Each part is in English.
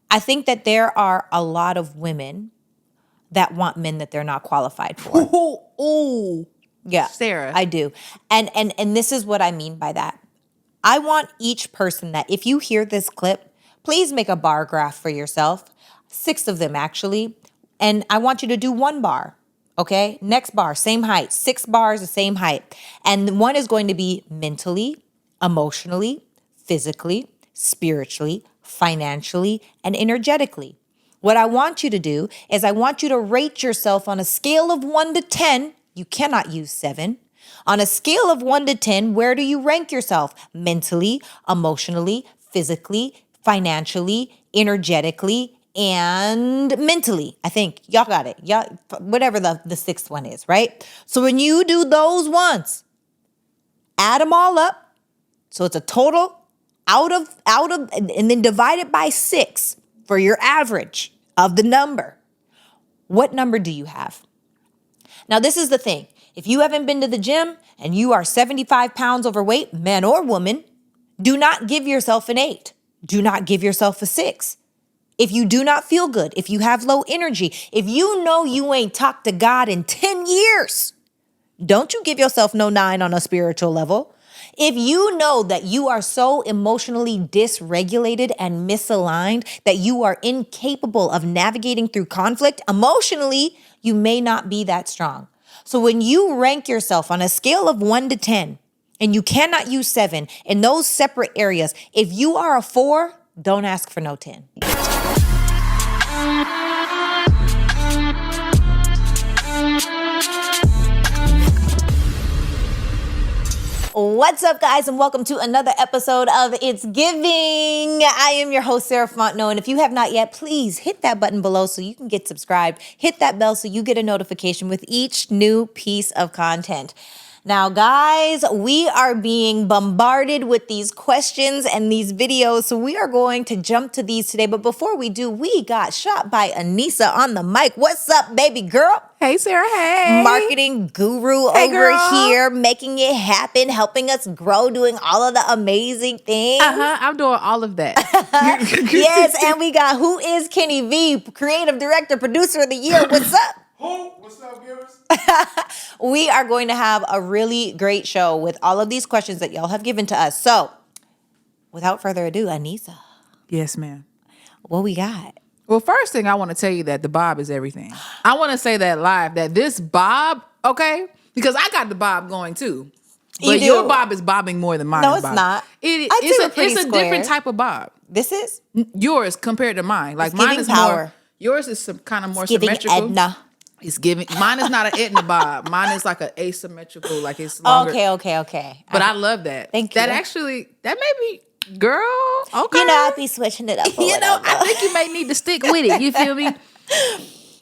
I think that there are a lot of women that want men that they're not qualified for. Ooh. Yeah, Sarah. I do. And this is what I mean by that. I want each person that if you hear this clip, please make a bar graph for yourself. 6 of them actually. And I want you to do 1 bar. Okay? Next bar, same height. 6 bars, the same height. And one is going to be mentally, emotionally, physically, spiritually, financially, and energetically. What I want you to do is I want you to rate yourself on a scale of 1 to 10. You cannot use 7. On a scale of 1 to 10, where do you rank yourself? Mentally, emotionally, physically, financially, energetically, and mentally. I think y'all got it. Y'all, whatever the 6th one is, right? So when you do those ones, add them all up. So it's a total out of, and then divide it by 6 for your average of the number. What number do you have? Now, this is the thing. If you haven't been to the gym and you are 75 pounds overweight, man or woman, do not give yourself an 8. Do not give yourself a 6. If you do not feel good, if you have low energy, if you know you ain't talked to God in 10 years, don't you give yourself no 9 on a spiritual level. If you know that you are so emotionally dysregulated and misaligned that you are incapable of navigating through conflict emotionally, you may not be that strong. So when you rank yourself on a scale of 1 to 10, and you cannot use 7 in those separate areas, if you are a 4, don't ask for no 10. What's up, guys, and welcome to another episode of It's Giving. I am your host, Sarah Fontenot, and if you have not yet, please hit that button below so you can get subscribed. Hit that bell so you get a notification with each new piece of content. Now, guys, we are being bombarded with these questions and these videos, so we are going to jump to these today. But before we do, we got shot by Anissa on the mic. What's up, baby girl? Hey, Sarah. Hey. Marketing guru Hey, over girl. here, making it happen, helping us grow, doing all of the amazing things. I'm doing all of that. Yes, and we got Who is Kenny V, creative director, producer of the year. What's up? What's up, givers? We are going to have a really great show with all of these questions that y'all have given to us. So, without further ado, Anissa, Yes, ma'am. what we got? Well, first thing I want to tell you that the bob is everything. I want to say that live, that this bob, okay? Because I got the bob going too. But You do. your bob is bobbing more than mine No, is it's bobbing. not. It, I do it pretty it's a square. different type of bob. This is Yours compared to mine. Like It's mine giving is power. more, yours is some kind of more giving symmetrical. Edna. It's giving, mine is not an Edna bob. Mine is like an asymmetrical, like it's longer. Okay. But I love that. Thank That you. actually, that made me, girl, okay. You know, I'll be switching it up. You know, I think you may need to stick with it. You feel me?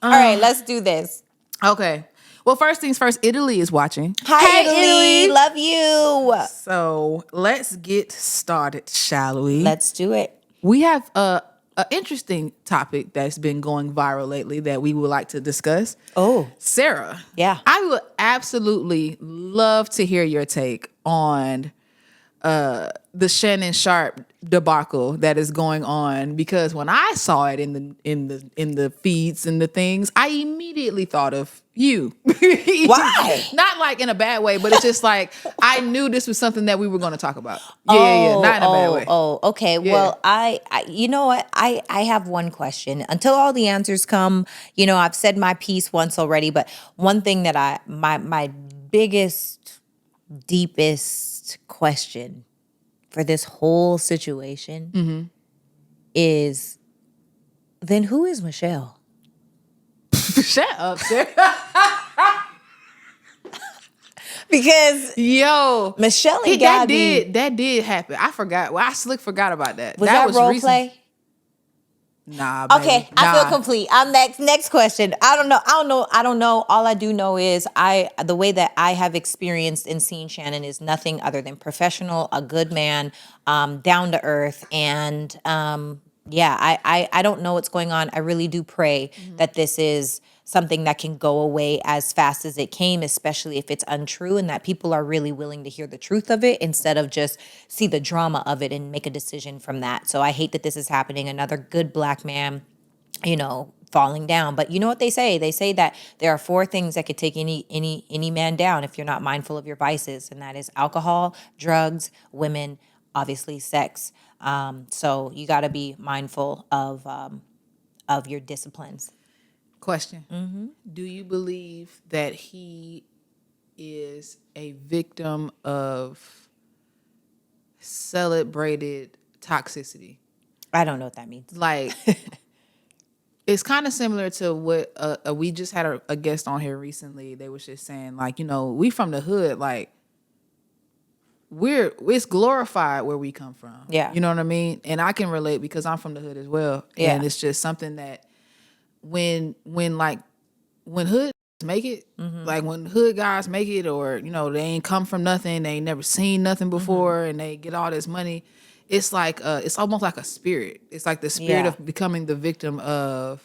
All right, let's do this. Okay. Well, first things first, Italy is watching. Hi, Italy. Love you. So let's get started, shall we? Let's do it. We have an interesting topic that's been going viral lately that we would like to discuss. Oh, Sarah. Yeah. I would absolutely love to hear your take on the Shannon Sharpe debacle that is going on, because when I saw it in the feeds and the things, I immediately thought of you. Why? Not like in a bad way, but it's just like I knew this was something that we were going to talk about. Yeah, not in a bad way. Oh, okay. Yeah. Well, I you know what? I have one question. Until all the answers come, you know, I've said my piece once already, but one thing that my biggest, deepest question for this whole situation is, then who is Michelle? Shut up, Sarah. Because Yo, Michelle and that Gabby, did happen. I forgot. Well, I slick forgot about that. was that role recent. play? Nah, baby. Okay, I feel complete. I'm next. Next question. I don't know. All I do know is the way that I have experienced and seen Shannon is nothing other than professional, a good man, down to earth, and Yeah, I don't know what's going on. I really do pray that this is something that can go away as fast as it came, especially if it's untrue, and that people are really willing to hear the truth of it instead of just see the drama of it and make a decision from that. So I hate that this is happening. Another good black man, falling down. But you know what they say? They say that there are four things that could take any man down if you're not mindful of your vices, and that is alcohol, drugs, women, obviously sex. So you got to be mindful of your disciplines. Question. Do you believe that he is a victim of celebrated toxicity? I don't know what that means. Like, it's kind of similar to what we just had a guest on here recently. They was just saying, like, we from the hood, like, it's glorified where we come from. Yeah. You know what I mean? And I can relate because I'm from the hood as well. Yeah. And it's just something that when hood make it, like when hood guys make it, or they ain't come from nothing, they ain't never seen nothing before, and they get all this money, it's like it's almost like a spirit. It's like the spirit of becoming the victim of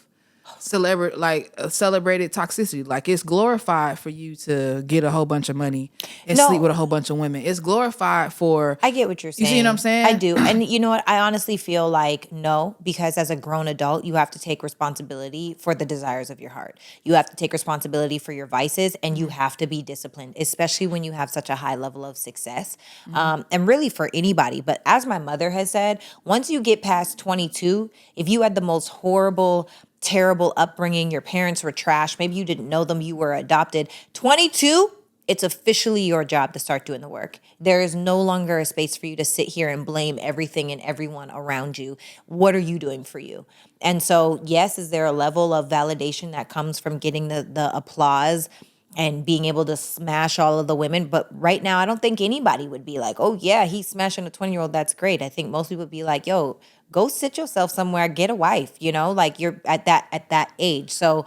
celebrated toxicity. Like, it's glorified for you to get a whole bunch of money and sleep with a whole bunch of women. It's glorified for. I get what you're saying. You see what I'm saying? I do. And you know what? I honestly feel like no, because as a grown adult, you have to take responsibility for the desires of your heart. You have to take responsibility for your vices, and you have to be disciplined, especially when you have such a high level of success. And really for anybody. But as my mother has said, once you get past 22, if you had the most horrible, terrible upbringing, your parents were trash, maybe you didn't know them, you were adopted, 22, it's officially your job to start doing the work. There is no longer a space for you to sit here and blame everything and everyone around you. What are you doing for you? And so, yes, is there a level of validation that comes from getting the applause and being able to smash all of the women? But right now, I don't think anybody would be like, oh yeah, he's smashing a 20-year-old. That's great. I think most people would be like, yo, go sit yourself somewhere, get a wife, like you're at that age. So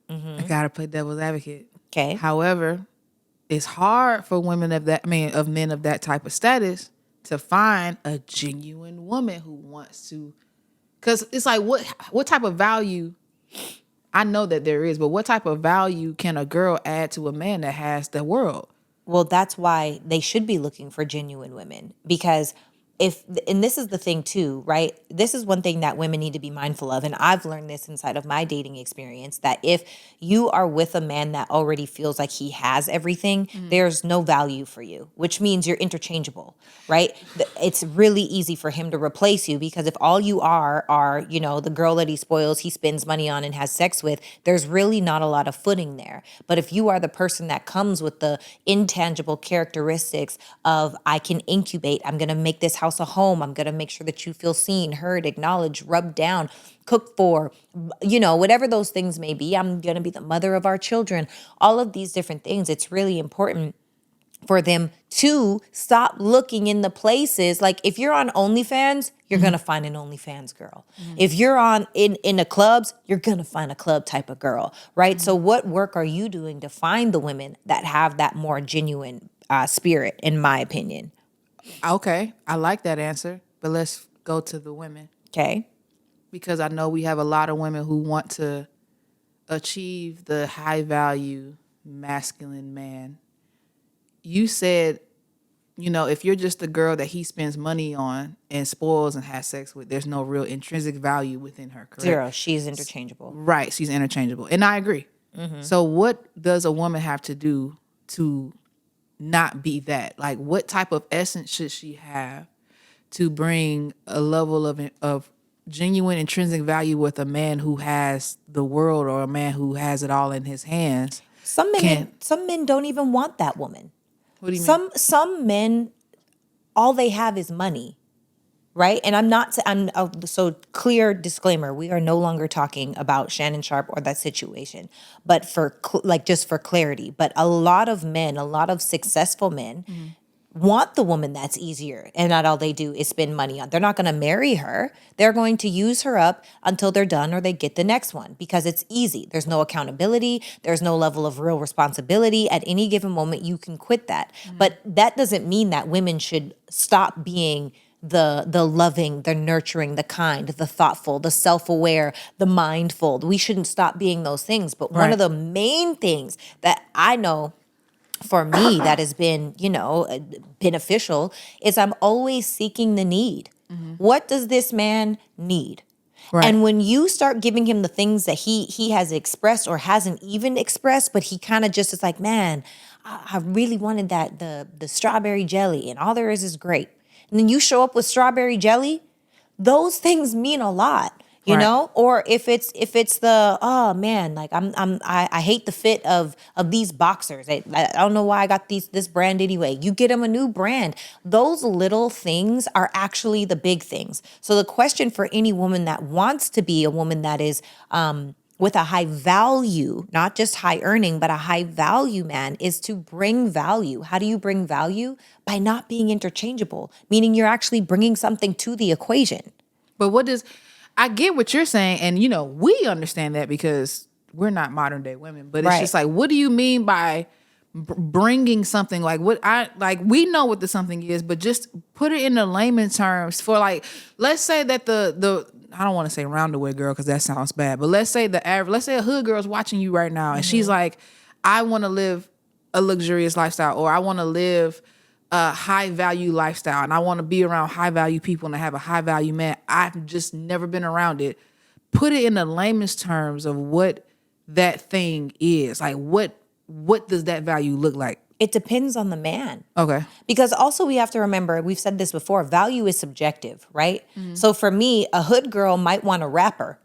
I gotta play devil's advocate. okay. However, it's hard for women of men of that type of status to find a genuine woman who wants to, because it's like, what type of value? I know that there is, but what type of value can a girl add to a man that has the world? Well, that's why they should be looking for genuine women, because and this is the thing too, right? This is one thing that women need to be mindful of. And I've learned this inside of my dating experience, that if you are with a man that already feels like he has everything, there's no value for you, which means you're interchangeable, right? It's really easy for him to replace you, because if all you are, the girl that he spoils, he spends money on and has sex with, there's really not a lot of footing there. But if you are the person that comes with the intangible characteristics of, I can incubate, I'm going to make this house a home, I'm going to make sure that you feel seen, heard, acknowledged, rubbed down, cooked for, whatever those things may be, I'm going to be the mother of our children, all of these different things, it's really important for them to stop looking in the places. Like, if you're on OnlyFans, you're going to find an OnlyFans girl. If you're on in the clubs, you're going to find a club type of girl, right? So what work are you doing to find the women that have that more genuine spirit, in my opinion? Okay, I like that answer, but let's go to the women. Okay. Because I know we have a lot of women who want to achieve the high value masculine man. You said, if you're just the girl that he spends money on and spoils and has sex with, there's no real intrinsic value within her, correct? Zero. She's interchangeable. Right, she's interchangeable. And I agree. So what does a woman have to do to not be that? Like, what type of essence should she have to bring a level of genuine intrinsic value with a man who has the world, or a man who has it all in his hands? Some men don't even want that woman. What do you mean? Some men, all they have is money, right? And I'm so clear disclaimer: we are no longer talking about Shannon Sharpe or that situation, but just for clarity. But a lot of men, a lot of successful men, want the woman that's easier, and not all they do is spend money on. They're not going to marry her. They're going to use her up until they're done, or they get the next one, because it's easy. There's no accountability. There's no level of real responsibility. At any given moment, you can quit that. But that doesn't mean that women should stop being the loving, the nurturing, the kind, the thoughtful, the self-aware, the mindful. We shouldn't stop being those things. But one Right. of the main things that I know for me that has been, beneficial is I'm always seeking the need. What does this man need? Right. And when you start giving him the things that he has expressed or hasn't even expressed, but he kind of just is like, man, I really wanted that the strawberry jelly, and all there is grape. And then you show up with strawberry jelly, those things mean a lot. You Right. know, or if it's the, oh man, like I hate the fit of these boxers. I don't know why I got this brand anyway. You get them a new brand. Those little things are actually the big things. So the question for any woman that wants to be a woman that is with a high value, not just high earning, but a high value man, is to bring value. How do you bring value? By not being interchangeable, meaning you're actually bringing something to the equation. But I get what you're saying, and we understand that because we're not modern day women. But it's Right. just like, what do you mean by bringing something? Like, we know what the something is, but just put it in the layman terms for, like, let's say that the I don't want to say roundabout girl because that sounds bad, but let's say a hood girl's watching you right now, and she's like, I want to live a luxurious lifestyle, or I want to live a high value lifestyle, and I want to be around high value people and have a high value man. I've just never been around it. Put it in the layman's terms of what that thing is. Like, what does that value look like? It depends on the man. Okay. Because also we have to remember, we've said this before, value is subjective, right? So for me, a hood girl might want a rapper.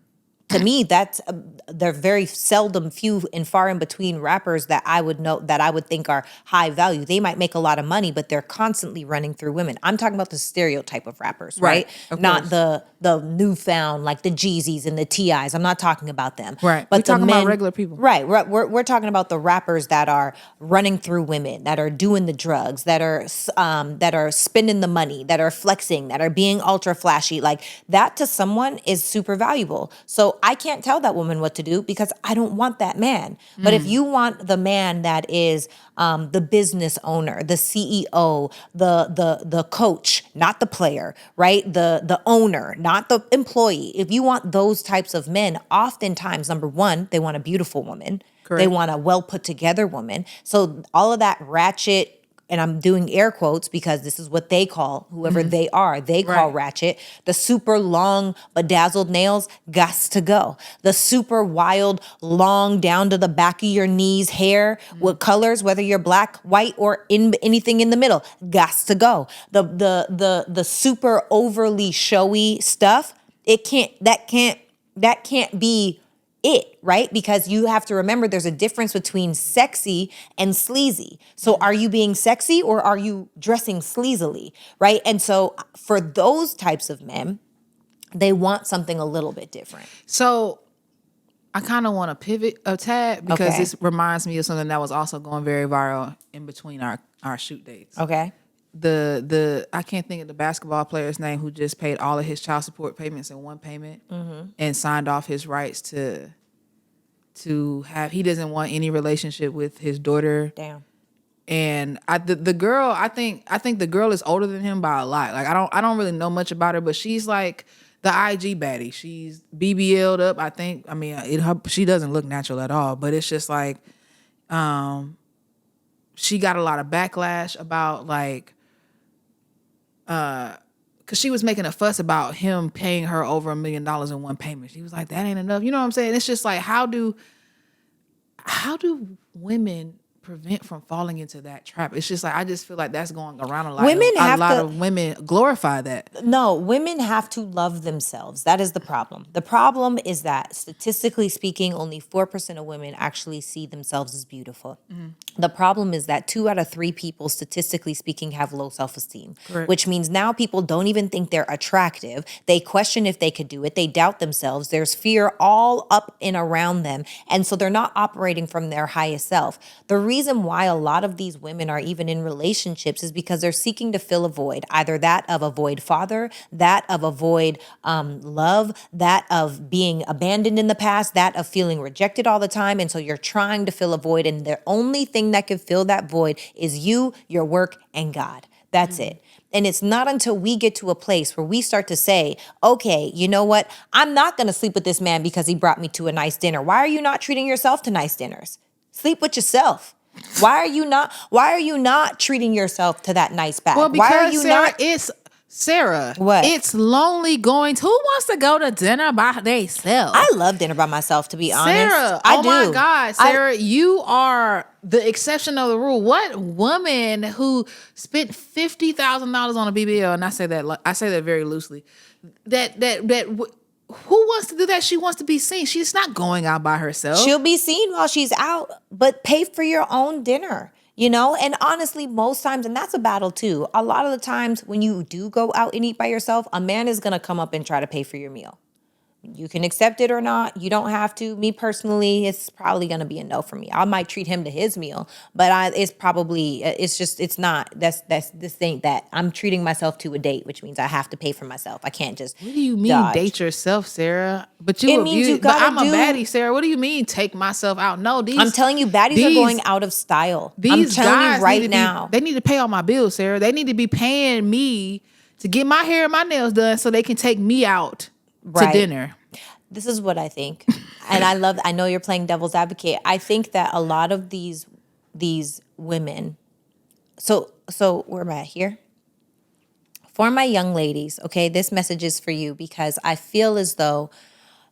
To me, that's they're very seldom, few and far in between rappers that I would know, that I would think are high value. They might make a lot of money, but they're constantly running through women. I'm talking about the stereotype of rappers, right? Of Not course. the newfound, like the Jeezys and the T.I.s. I'm not talking about them. Right. But We're talking about regular people. Right. We're talking about the rappers that are running through women, that are doing the drugs, that are spending the money, that are flexing, that are being ultra flashy. Like, that to someone is super valuable. So I can't tell that woman what to do because I don't want that man. But if you want the man that is the business owner, the CEO, the coach, not the player, right? The owner, not the employee. If you want those types of men, oftentimes, number one, they want a beautiful woman. Correct. They want a well put together woman. So all of that ratchet, and I'm doing air quotes because this is what they call, whoever they are, they call Right. ratchet. The super long bedazzled nails, gots to go. The super wild, long down to the back of your knees hair with colors, whether you're black, white, or in anything in the middle, gots to go. The super overly showy stuff, that can't be it, right? Because you have to remember there's a difference between sexy and sleazy. So are you being sexy or are you dressing sleazily, right? And so for those types of men, they want something a little bit different. So I kind of want to pivot a tad because Okay. this reminds me of something that was also going very viral in between our shoot dates. Okay. I can't think of the basketball player's name who just paid all of his child support payments in one payment and signed off his rights to have, he doesn't want any relationship with his daughter. Damn. And the girl, I think the girl is older than him by a lot. Like, I don't really know much about her, but she's like the IG baddie. She's BBL'd up, I think. I mean, she doesn't look natural at all, but it's just like she got a lot of backlash about, like, because she was making a fuss about him paying her over $1 million in one payment. She was like, that ain't enough. You know what I'm saying? It's just like, how do women prevent from falling into that trap? It's just like, I just feel like that's going around a lot. A lot of women glorify that. No, women have to love themselves. That is the problem. The problem is that statistically speaking, only 4% of women actually see themselves as beautiful. The problem is that 2 out of 3 people, statistically speaking, have low self-esteem, Correct. which means now people don't even think they're attractive. They question if they could do it. They doubt themselves. There's fear all up and around them. And so they're not operating from their highest self. The reason why a lot of these women are even in relationships is because they're seeking to fill a void, either that of a void father, that of a void love, that of being abandoned in the past, that of feeling rejected all the time. And so you're trying to fill a void, and the only thing that can fill that void is you, your work, and God. That's it. And it's not until we get to a place where we start to say, okay, you know what? I'm not going to sleep with this man because he brought me to a nice dinner. Why are you not treating yourself to nice dinners? Sleep with yourself. Why are you not treating yourself to that nice bag? Well, because why are you Sarah, not? Sarah, What? it's lonely going. Who wants to go to dinner by themselves? I love dinner by myself, to be honest. Sarah, I oh do. my God, Sarah, you are the exception of the rule. What woman who spent $50,000 on a BBL, and I say that very loosely, who wants to do that? She wants to be seen. She's not going out by herself. She'll be seen while she's out, but pay for your own dinner. And honestly, most times, and that's a battle too. A lot of the times when you do go out and eat by yourself, a man is going to come up and try to pay for your meal. You can accept it or not. You don't have to. Me personally, it's probably going to be a no for me. I might treat him to his meal, but it's not. This ain't that. I'm treating myself to a date, which means I have to pay for myself. I can't just. What do you mean dodge. date yourself, Sarah? But It means you but I'm gotta a baddie, Sarah. What do you mean take myself out? No, I'm telling you, baddies are going out of style. I'm telling guys you right now. They need to pay all my bills, Sarah. They need to be paying me to get my hair and my nails done so they can take me out to dinner. This is what I think. And I know you're playing devil's advocate. I think that a lot of these women, so where am I at here? For my young ladies, okay, this message is for you because I feel as though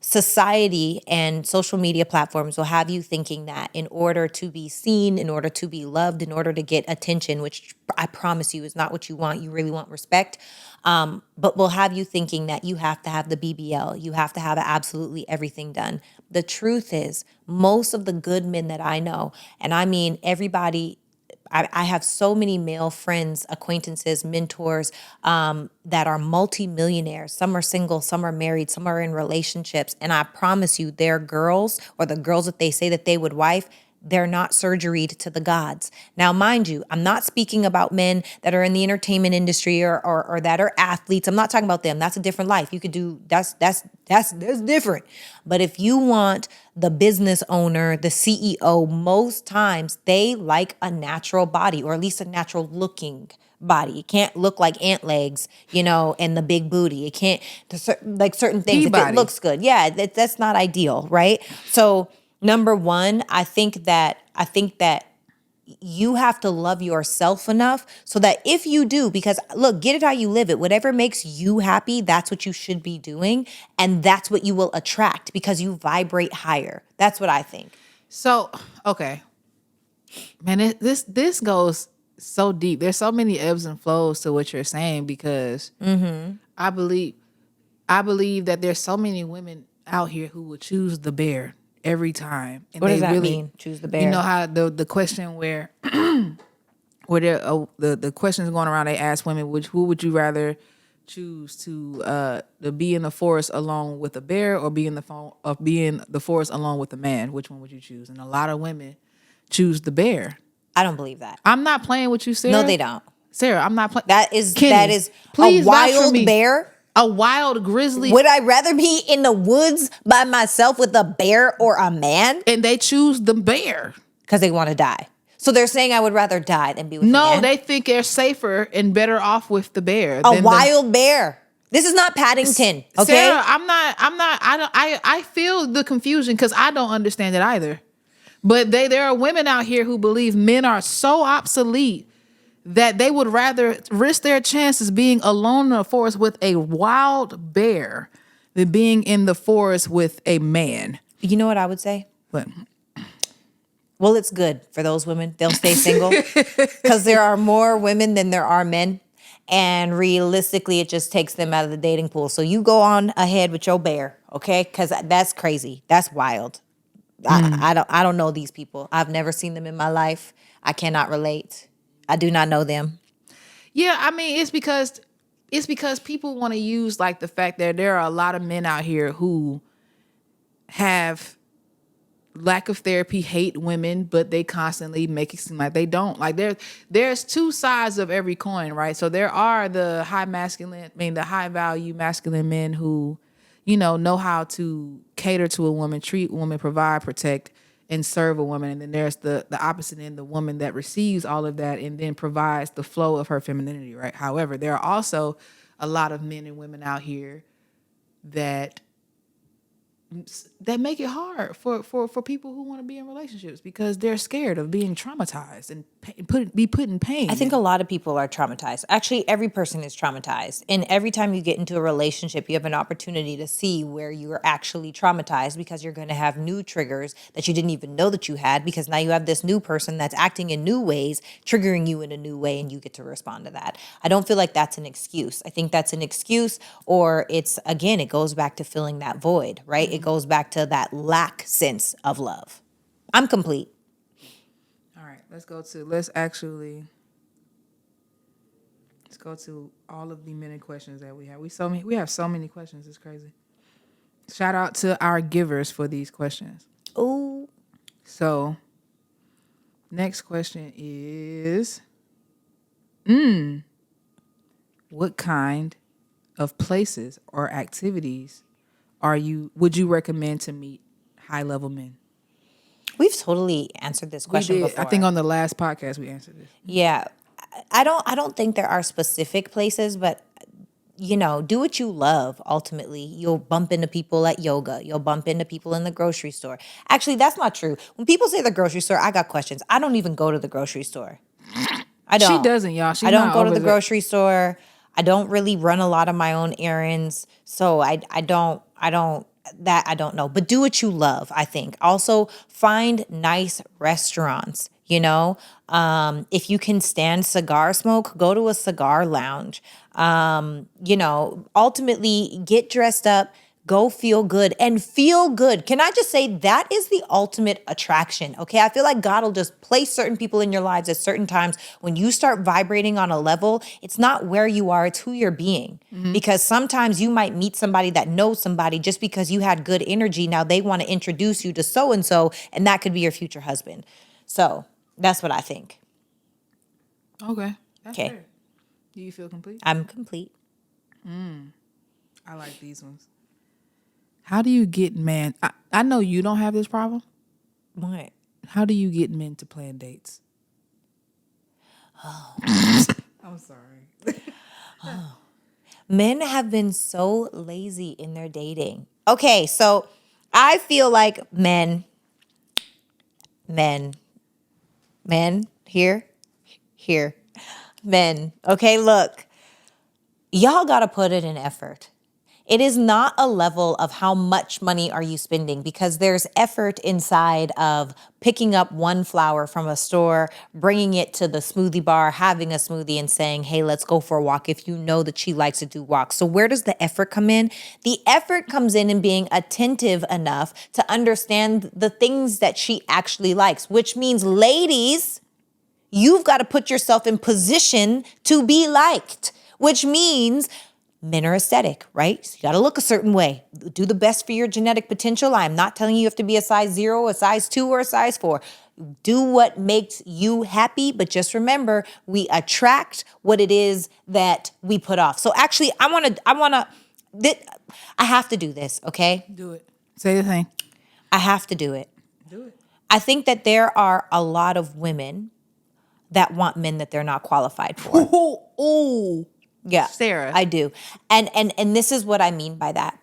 society and social media platforms will have you thinking that in order to be seen, in order to be loved, in order to get attention, which I promise you is not what you want. You really want respect. But we'll have you thinking that you have to have the BBL. You have to have absolutely everything done. The truth is, most of the good men that I know, and I mean everybody, I have so many male friends, acquaintances, mentors that are multimillionaires. Some are single, some are married, some are in relationships. And I promise you, their girls or the girls that they say that they would wife, they're not surgeried to the gods. Now, mind you, I'm not speaking about men that are in the entertainment industry or that are athletes. I'm not talking about them. That's a different life. You could do that's different. But if you want the business owner, the CEO, most times they like a natural body or at least a natural looking body. It can't look like ant legs, and the big booty. It can't like certain things. If it looks good, yeah, that's not ideal, right? So. Number one, I think that you have to love yourself enough so that if you do, because look, get it how you live it. Whatever makes you happy, that's what you should be doing. And that's what you will attract because you vibrate higher. That's what I think. So, okay. Man, this goes so deep. There's so many ebbs and flows to what you're saying because I believe that there's so many women out here who will choose the bear every time. And what does that mean? Choose the bear. You know how the question where the questions going around, they ask women, who would you rather choose to be in the forest alone with a bear or be in the forest alone with a man? Which one would you choose? And a lot of women choose the bear. I don't believe that. I'm not playing with you, Sarah. No, they don't. Sarah, I'm not playing. That is please a wild bear. A wild grizzly. Would I rather be in the woods by myself with a bear or a man? And they choose the bear. Because they want to die. So they're saying I would rather die than be with a man? No, they think they're safer and better off with the bear. A wild bear. This is not Paddington, okay? Sarah, I feel the confusion because I don't understand it either. But there are women out here who believe men are so obsolete that they would rather risk their chances being alone in the forest with a wild bear than being in the forest with a man. You know what I would say? What? Well, it's good for those women. They'll stay single because there are more women than there are men. And realistically, it just takes them out of the dating pool. So you go on ahead with your bear, okay? Because that's crazy. That's wild. I don't know these people. I've never seen them in my life. I cannot relate. I do not know them. Yeah, I mean, it's because people want to use like the fact that there are a lot of men out here who have lack of therapy, hate women, but they constantly make it seem like they don't. Like there's two sides of every coin, right? So there are the the high value masculine men who, know how to cater to a woman, treat a woman, provide, protect, and serve a woman. And then there's the opposite end, the woman that receives all of that and then provides the flow of her femininity, right? However, there are also a lot of men and women out here that make it hard for people who want to be in relationships because they're scared of being traumatized and be put in pain. I think a lot of people are traumatized. Actually, every person is traumatized. And every time you get into a relationship, you have an opportunity to see where you are actually traumatized because you're going to have new triggers that you didn't even know that you had because now you have this new person that's acting in new ways, triggering you in a new way, and you get to respond to that. I don't feel like that's an excuse. I think that's an excuse, or it's, again, it goes back to filling that void, right? It goes back to that lack sense of love. I'm complete. All right, let's go to all of the many questions that we have. We have so many questions. It's crazy. Shout out to our givers for these questions. Ooh. So, next question is, what kind of places or activities would you recommend to meet high-level men? We've totally answered this question before. I think on the last podcast we answered this. Yeah. I don't think there are specific places, but do what you love. Ultimately, you'll bump into people at yoga. You'll bump into people in the grocery store. Actually, that's not true. When people say the grocery store, I got questions. I don't even go to the grocery store. I don't. She doesn't, y'all. I don't go to the grocery store. I don't really run a lot of my own errands. So I don't know. But do what you love, I think. Also, find nice restaurants. If you can stand cigar smoke, go to a cigar lounge. Ultimately get dressed up, go feel good and feel good. Can I just say that is the ultimate attraction? Okay. I feel like God will just place certain people in your lives at certain times. When you start vibrating on a level, it's not where you are, it's who you're being. Mm-hmm. Because sometimes you might meet somebody that knows somebody just because you had good energy. Now they want to introduce you to so-and-so, and that could be your future husband. So that's what I think. Okay. That's fair. Do you feel complete? I'm complete. I like these ones. How do you get men? I know you don't have this problem. What? How do you get men to plan dates? Oh. I'm sorry. Men have been so lazy in their dating. Okay, so I feel like men, here, men. Okay, look, y'all got to put it in effort. It is not a level of how much money are you spending, because there's effort inside of picking up one flower from a store, bringing it to the smoothie bar, having a smoothie and saying, hey, let's go for a walk if you know that she likes to do walks. So where does the effort come in? The effort comes in being attentive enough to understand the things that she actually likes, which means, ladies, you've got to put yourself in position to be liked, which means men are aesthetic, right? So you got to look a certain way. Do the best for your genetic potential. I am not telling you have to be a size 0, a size 2, or a size 4. Do what makes you happy, but just remember, we attract what it is that we put off. So actually, I have to do this, okay? Do it. Say the thing. I have to do it. Do it. I think that there are a lot of women that want men that they're not qualified for. Oh. Yeah, Sarah. I do. And this is what I mean by that.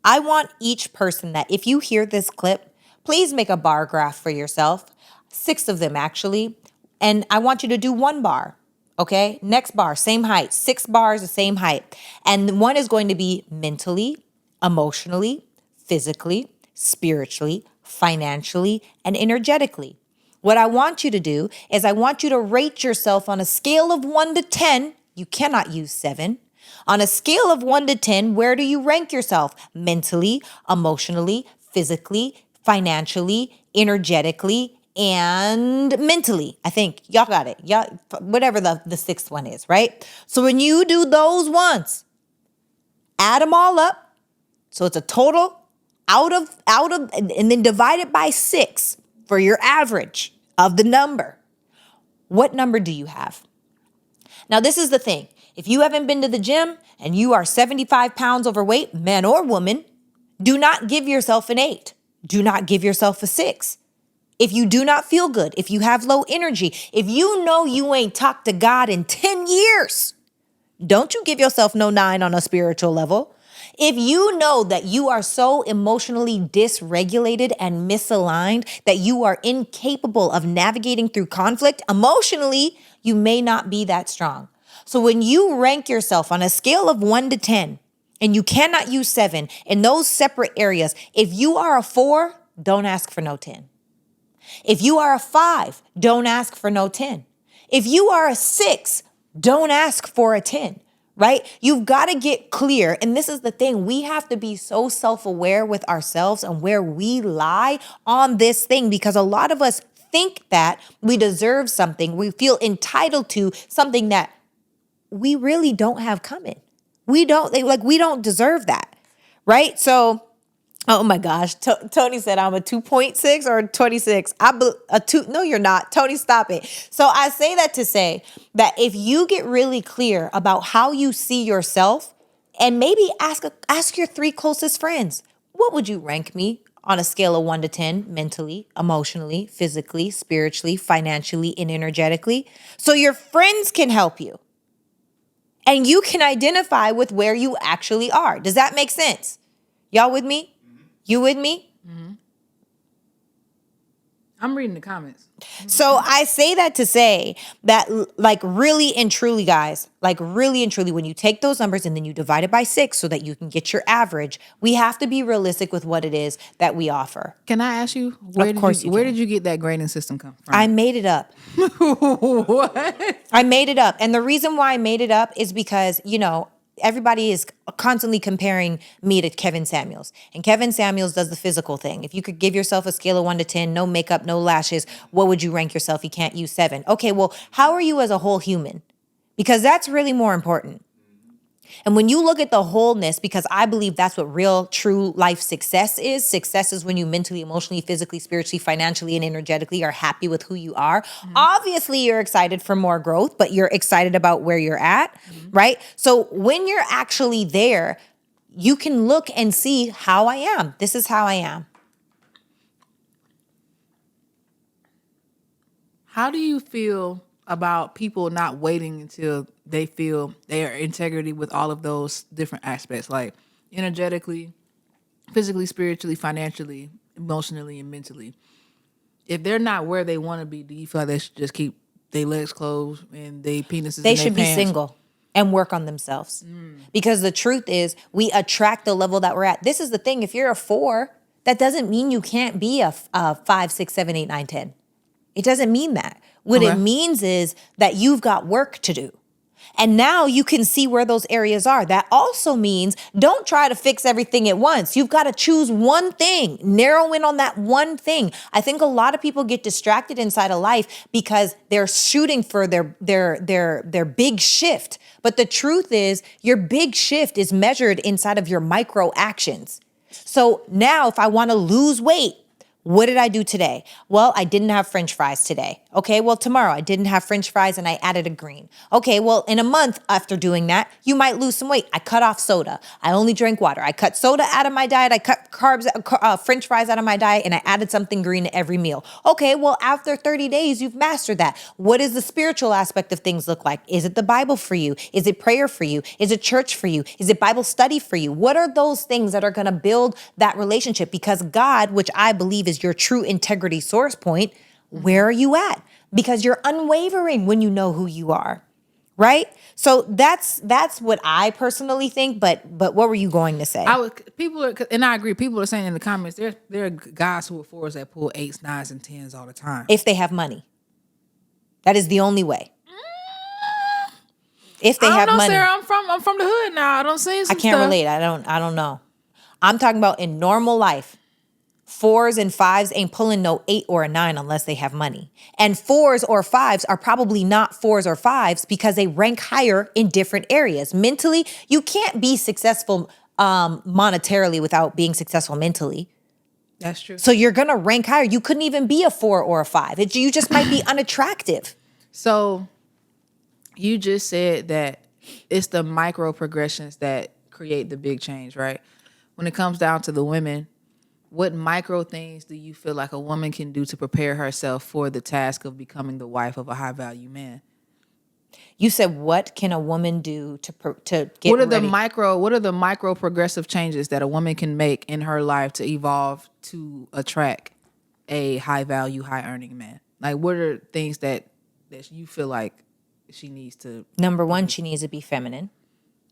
I want each person that, if you hear this clip, please make a bar graph for yourself, 6 of them actually, and I want you to do 1 bar, okay? Next bar, same height, 6 bars, the same height. And one is going to be mentally, emotionally, physically, spiritually, financially, and energetically. What I want you to do is I want you to rate yourself on a scale of 1 to 10. You cannot use 7. On a scale of 1 to 10, where do you rank yourself? Mentally, emotionally, physically, financially, energetically, and mentally. I think y'all got it. Y'all, whatever the 6th one is, right? So when you do those ones, add them all up. So it's a total out of, and then divide it by 6 for your average of the number. What number do you have? Now, this is the thing. If you haven't been to the gym and you are 75 pounds overweight, man or woman, do not give yourself an 8. Do not give yourself a 6. If you do not feel good, if you have low energy, if you know you ain't talked to God in 10 years, don't you give yourself no 9 on a spiritual level. If you know that you are so emotionally dysregulated and misaligned that you are incapable of navigating through conflict emotionally, you may not be that strong. So when you rank yourself on a scale of 1 to 10, and you cannot use 7 in those separate areas, if you are a 4, don't ask for no 10. If you are a 5, don't ask for no 10. If you are a 6, don't ask for a 10, right? You've got to get clear. And this is the thing. We have to be so self-aware with ourselves and where we lie on this thing, because a lot of us think that we deserve something. We feel entitled to something that we really don't have coming. We don't deserve that, right? So, oh my gosh. Tony said I'm a 2.6 or 26. A 2. No, you're not. Tony, stop it. So I say that to say that if you get really clear about how you see yourself, and maybe ask your 3 closest friends, what would you rank me on a scale of 1 to 10, mentally, emotionally, physically, spiritually, financially, and energetically? So your friends can help you. And you can identify with where you actually are. Does that make sense? Y'all with me? You with me? I'm reading the comments. So I say that to say that, like, really and truly, guys, like really and truly, when you take those numbers and then you divide it by 6 so that you can get your average, we have to be realistic with what it is that we offer. Can I ask you, Of course you where can. did you get that grading system come from? I made it up. What? I made it up. And the reason why I made it up is because, everybody is constantly comparing me to Kevin Samuels. And Kevin Samuels does the physical thing. If you could give yourself a scale of 1 to 10, no makeup, no lashes, what would you rank yourself? You can't use 7. Okay, well, how are you as a whole human? Because that's really more important. And when you look at the wholeness, because I believe that's what real, true life success is. Success is when you mentally, emotionally, physically, spiritually, financially, and energetically are happy with who you are. Obviously, you're excited for more growth, but you're excited about where you're at, right? So when you're actually there, you can look and see how I am. This is how I am. How do you feel about people not waiting until they feel their integrity with all of those different aspects, like energetically, physically, spiritually, financially, emotionally, and mentally? If they're not where they want to be, do you feel like they should just keep their legs closed and their penises They in their should be pants? single and work on themselves. Because the truth is, we attract the level that we're at. This is the thing. If you're a 4, that doesn't mean you can't be a 5, 6, 7, 8, 9, 10. It doesn't mean that. What it means is that you've got work to do. And now you can see where those areas are. That also means don't try to fix everything at once. You've got to choose one thing, narrow in on that one thing. I think a lot of people get distracted inside of life because they're shooting for their big shift. But the truth is, your big shift is measured inside of your micro actions. So now if I want to lose weight, what did I do today? Well, I didn't have French fries today. Okay, well, tomorrow I didn't have French fries and I added a green. Okay, well, in a month after doing that, you might lose some weight. I cut off soda. I only drank water. I cut soda out of my diet. I cut French fries out of my diet, and I added something green to every meal. Okay, well, after 30 days, you've mastered that. What does the spiritual aspect of things look like? Is it the Bible for you? Is it prayer for you? Is it church for you? Is it Bible study for you? What are those things that are going to build that relationship? Because God, which I believe is your true integrity source point, where are you at? Because you're unwavering when you know who you are, right? So that's what I personally think. But what were you going to say? And I agree. People are saying in the comments, there are guys who are 4s that pull 8s, 9s, and 10s all the time. If they have money, that is the only way. If they have money, Sarah, I'm from the hood now. I don't see some I can't stuff. relate. I don't know. I'm talking about in normal life. 4s and 5s ain't pulling no 8 or a 9 unless they have money. And 4s or 5s are probably not 4s or 5s because they rank higher in different areas. Mentally, you can't be successful monetarily without being successful mentally. That's true. So you're going to rank higher. You couldn't even be a 4 or a 5. You just might be unattractive. So you just said that it's the micro progressions that create the big change, right? When it comes down to the women, what micro things do you feel like a woman can do to prepare herself for the task of becoming the wife of a high value man? You said, what can a woman do to get What are ready? the micro progressive changes that a woman can make in her life to evolve to attract a high value, high earning man? Like, what are things that you feel like she needs to? Number one, she needs to be feminine.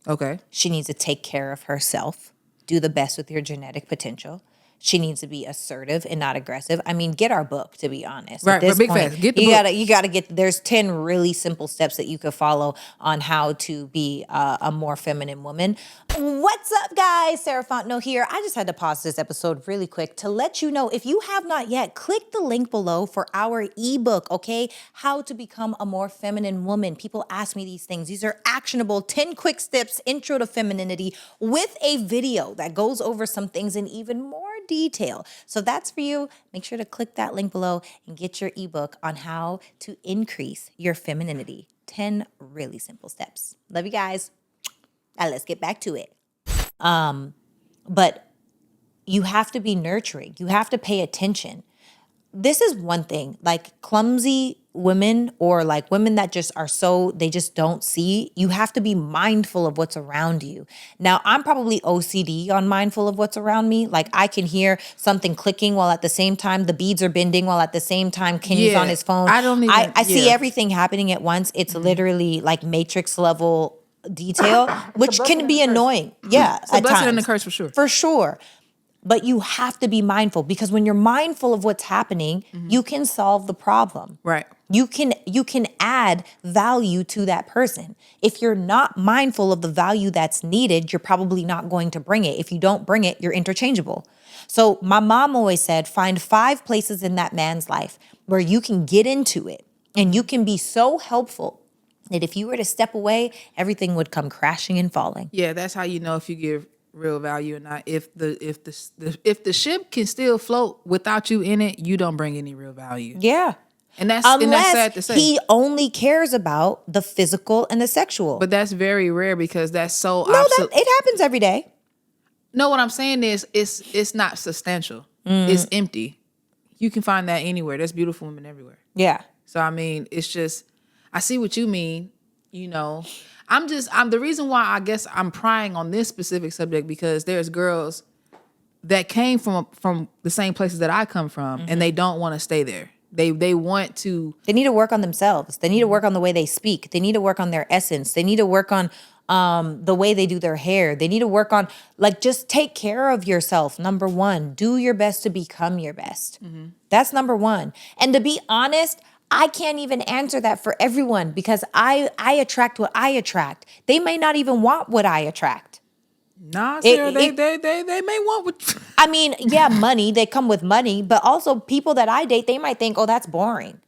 Okay. She needs to take care of herself, do the best with your genetic potential. She needs to be assertive and not aggressive. I mean, get our book, to be honest. Right, At this big point, fast. Get the you book. gotta get. There's 10 really simple steps that you could follow on how to be a more feminine woman. What's up, guys? Sarah Fontenot here. I just had to pause this episode really quick to let you know, if you have not yet, click the link below for our ebook. Okay, how to become a more feminine woman. People ask me these things. These are actionable 10 quick steps, intro to femininity, with a video that goes over some things in even more detail. So if that's for you, make sure to click that link below and get your ebook on how to increase your femininity. 10 really simple steps. Love you guys. Now let's get back to it. But you have to be nurturing. You have to pay attention. This is one thing, like clumsy women, or like women that just are they just don't see. You have to be mindful of what's around you. Now, I'm probably OCD on mindful of what's around me. Like, I can hear something clicking while at the same time the beads are bending, while at the same time Kenny's on his phone. I see everything happening at once. It's literally like Matrix level detail, which can be annoying. Yeah, It's a at blessing and a times. curse for sure. For sure. But you have to be mindful, because when you're mindful of what's happening, you can solve the problem. Right. You can add value to that person. If you're not mindful of the value that's needed, you're probably not going to bring it. If you don't bring it, you're interchangeable. So my mom always said, find 5 places in that man's life where you can get into it and you can be so helpful that if you were to step away, everything would come crashing and falling. Yeah, that's how you know if you give real value or not. If the ship can still float without you in it, you don't bring any real value. Yeah. And that's sad to say. He only cares about the physical and the sexual. But that's very rare, because that's so it happens every day. No, what I'm saying is it's not substantial. It's empty. You can find that anywhere. There's beautiful women everywhere. Yeah. So I mean, it's just, I see what you mean, you know. I'm the reason why I guess I'm prying on this specific subject, because there's girls that came from the same places that I come from, and they don't want to stay there. They want to. They need to work on themselves. They need to work on the way they speak. They need to work on their essence. They need to work on the way they do their hair. They need to work on, like, just take care of yourself. Number one, do your best to become your best. That's number one. And to be honest, I can't even answer that for everyone, because I attract what I attract. They may not even want what I attract. Nah, Sarah, they may want what. I mean, yeah, money. They come with money, but also people that I date, they might think, oh, that's boring.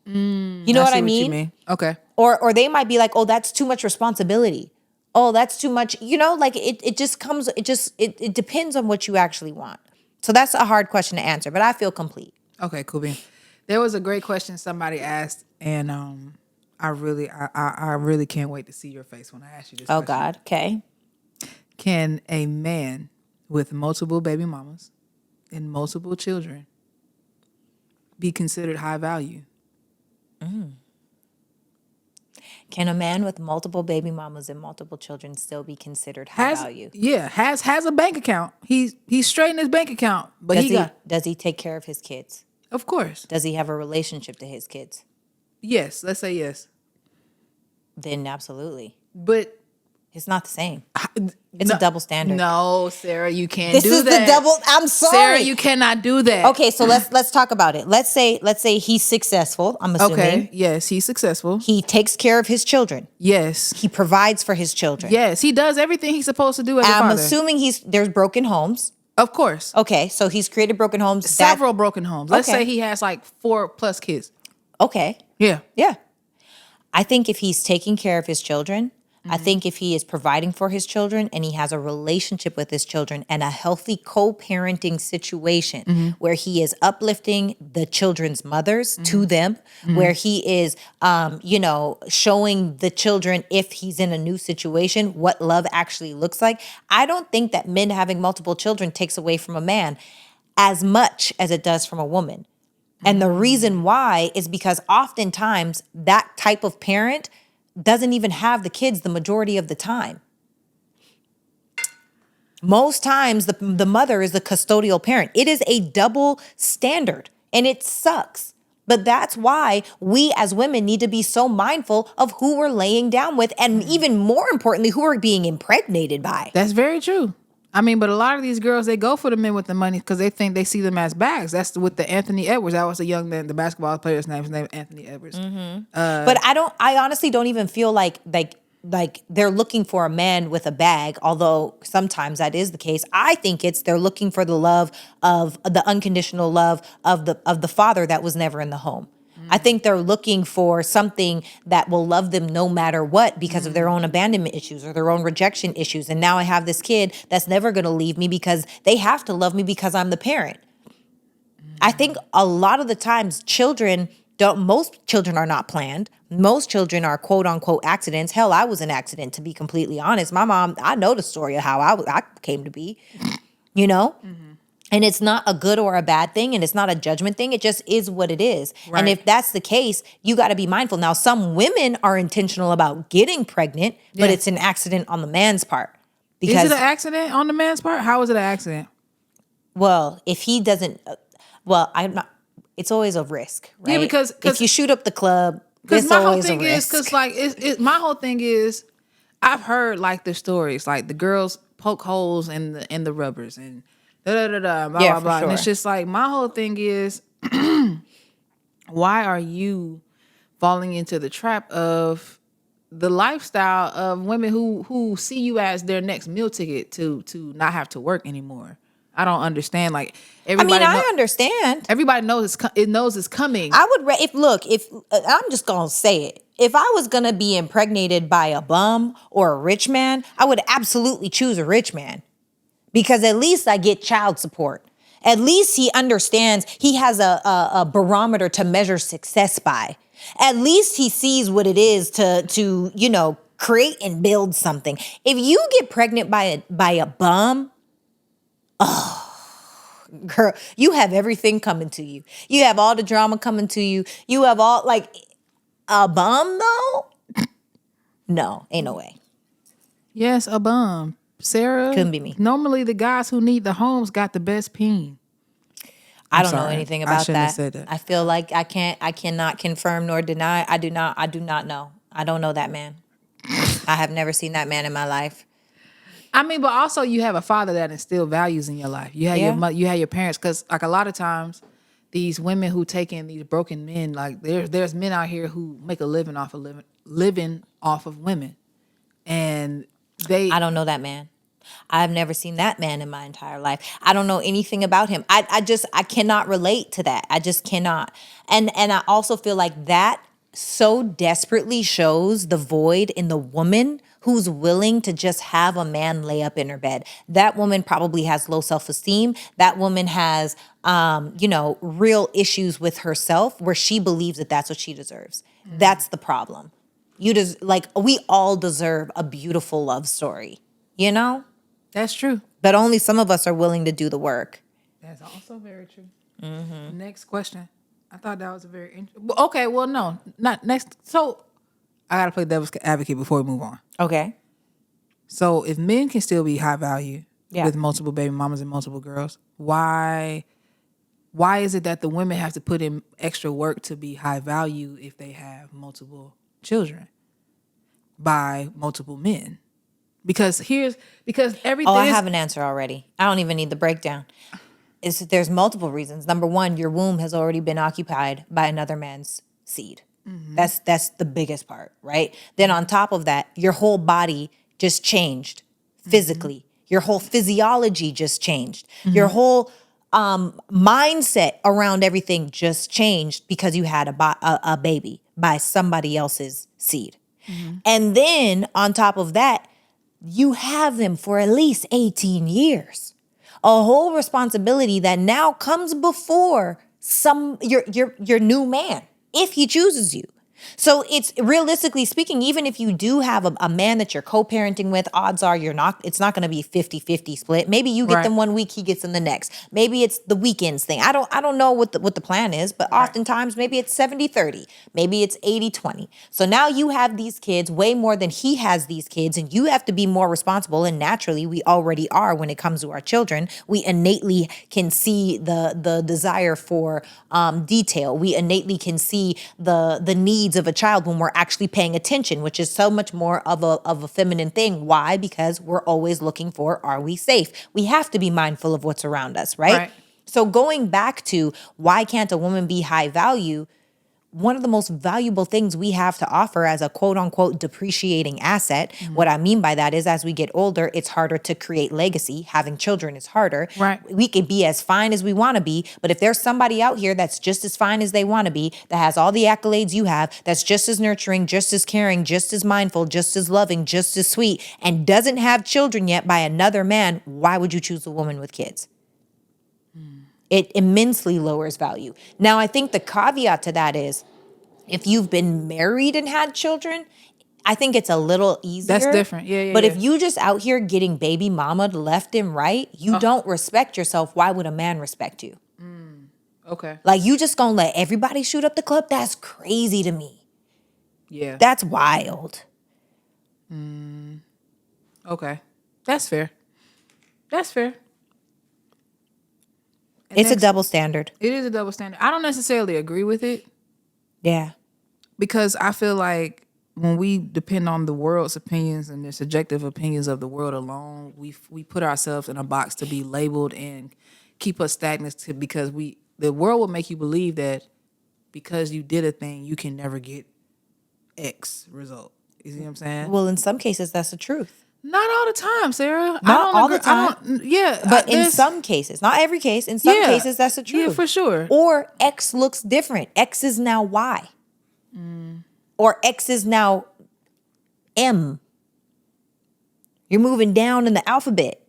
You know what I mean? You mean? Okay. Or they might be like, oh, that's too much responsibility. Oh, that's too much. You know, like it just comes. It depends on what you actually want. So that's a hard question to answer, but I feel complete. Okay, cool bean. There was a great question somebody asked, and I really can't wait to see your face when I ask you this question. Oh God, okay. Can a man with multiple baby mamas and multiple children be considered high value? Can a man with multiple baby mamas and multiple children still be considered high value? Yeah, has a bank account. He's straight in his bank account, but does he take care of his kids? Of course. Does he have a relationship to his kids? Yes, let's say yes. Then absolutely. But it's not the same. It's a double standard. No, Sarah, you can't this do is that. The double. I'm sorry, Sarah, you cannot do that. Okay, so let's talk about it. Let's say he's successful. I'm assuming. Okay. Yes, he's successful. He takes care of his children. Yes. He provides for his children. Yes, he does everything he's supposed to do as a father. I'm assuming there's broken homes. Of course. Okay, so he's created broken homes. Several broken homes. Let's say he has like 4+ kids. Okay. Yeah. Yeah. I think if he's taking care of his children, I think if he is providing for his children and he has a relationship with his children and a healthy co-parenting situation where he is uplifting the children's mothers to them, where he is, showing the children, if he's in a new situation, what love actually looks like. I don't think that men having multiple children takes away from a man. as much as it does from a woman. And the reason why is because oftentimes that type of parent doesn't even have the kids the majority of the time. Most times the mother is the custodial parent. It is a double standard and it sucks. But that's why we as women need to be so mindful of who we're laying down with and even more importantly, who we're being impregnated by. That's very true. I mean, but a lot of these girls, they go for the men with the money because they think they see them as bags. That's with the Anthony Edwards. That was the young man, the basketball player's name. His name is Anthony Edwards. But I honestly don't even feel like they're looking for a man with a bag, although sometimes that is the case. I think they're looking for the love of the unconditional love of the father that was never in the home. I think they're looking for something that will love them no matter what because of their own abandonment issues or their own rejection issues. And now I have this kid that's never going to leave me because they have to love me because I'm the parent. I think a lot of the times most children are not planned. Most children are quote unquote accidents. Hell, I was an accident, to be completely honest. My mom, I know the story of how I came to be, you know? And it's not a good or a bad thing, and it's not a judgment thing. It just is what it is. Right. And if that's the case, you got to be mindful. Now, some women are intentional about getting pregnant, but it's an accident on the man's part. Is it an accident on the man's part? How is it an accident? Well, if he doesn't, I'm not. It's always a risk, right? Yeah, because if you shoot up the club, because it's my whole always a thing is risk. because like my whole thing is I've heard like the stories like the girls poke holes in the rubbers and blah blah Yeah, blah. for And it's sure. just like my whole thing is why are you falling into the trap of the lifestyle of women who see you as their next meal ticket to not have to work anymore? I don't understand. Like everybody, I understand. everybody knows it's coming. I would if I'm just gonna say it. If I was gonna be impregnated by a bum or a rich man, I would absolutely choose a rich man because at least I get child support. At least he understands. He has a barometer to measure success by. At least he sees what it is to create and build something. If you get pregnant by a bum, girl, you have everything coming to you. You have all the drama coming to you. You have all a bum though? No, ain't no way. Yes, a bum. Sarah. Couldn't be me. Normally the guys who need the homes got the best peen. I don't know sorry. anything I about shouldn't have that. said that. I feel like I cannot confirm nor deny. I do not know. I don't know that man. I have never seen that man in my life. I mean, but also you have a father that instilled values in your life. You had your mother, you had your parents, because like a lot of times, these women who take in these broken men, like there's men out here who make a living off of women, and I don't know that man. I've never seen that man in my entire life. I don't know anything about him. I cannot relate to that. I just cannot. And I also feel like that so desperately shows the void in the woman who's willing to just have a man lay up in her bed. That woman probably has low self-esteem. That woman has, real issues with herself where she believes that that's what she deserves. Mm-hmm. That's the problem. We all deserve a beautiful love story, you know? That's true. But only some of us are willing to do the work. That's also very true. Mm-hmm. Next question. I thought that was a very interesting. Okay, well, no, not next. So I gotta play devil's advocate before we move on. Okay. So if men can still be high value with multiple baby mamas and multiple girls, why is it that the women have to put in extra work to be high value if they have multiple children by multiple men? Because everything. Oh, I have an answer already. I don't even need the breakdown. There's multiple reasons. Number one, your womb has already been occupied by another man's seed. Mm-hmm. That's the biggest part, right? Then on top of that, your whole body just changed physically. Mm-hmm. Your whole physiology just changed. Mm-hmm. Your whole mindset around everything just changed because you had a baby by somebody else's seed. Mm-hmm. And then on top of that, you have them for at least 18 years. A whole responsibility that now comes before your new man, if he chooses you. So it's realistically speaking, even if you do have a man that you're co-parenting with, odds are it's not going to be 50-50 split. Maybe you get Right. them one week, he gets them the next. Maybe it's the weekends thing. I don't know what the plan is, but oftentimes maybe it's 70-30. Maybe it's 80-20. So now you have these kids way more than he has these kids, and you have to be more responsible. And naturally, we already are when it comes to our children. We innately can see the desire for detail. We innately can see the needs of a child when we're actually paying attention, which is so much more of a feminine thing. Why? Because we're always looking for, are we safe? We have to be mindful of what's around us, right? So going back to why can't a woman be high value? One of the most valuable things we have to offer as a quote unquote depreciating asset. What I mean by that is as we get older, it's harder to create legacy. Having children is harder. Right. We can be as fine as we want to be, but if there's somebody out here that's just as fine as they want to be, that has all the accolades you have, that's just as nurturing, just as caring, just as mindful, just as loving, just as sweet, and doesn't have children yet by another man, why would you choose a woman with kids? It immensely lowers value. Now, I think the caveat to that is if you've been married and had children, I think it's a little easier. That's different. Yeah. But if you just out here getting baby mama left and right, you don't respect yourself. Why would a man respect you? Okay. Like you just gonna let everybody shoot up the club? That's crazy to me. Yeah. That's wild. Okay. That's fair. That's fair. And It's a double standard. It is a double standard. I don't necessarily agree with it Yeah. because I feel like when we depend on the world's opinions and the subjective opinions of the world alone, we put ourselves in a box to be labeled and keep us stagnant because the world will make you believe that because you did a thing, you can never get X result. You see what I'm saying? Well, in some cases, that's the truth. Not all the time, Sarah. Not all the time. But in there's- some cases, not every case, in some cases, that's the truth. Yeah, for sure. Or X looks different. X is now Y. Or X is now M. You're moving down in the alphabet.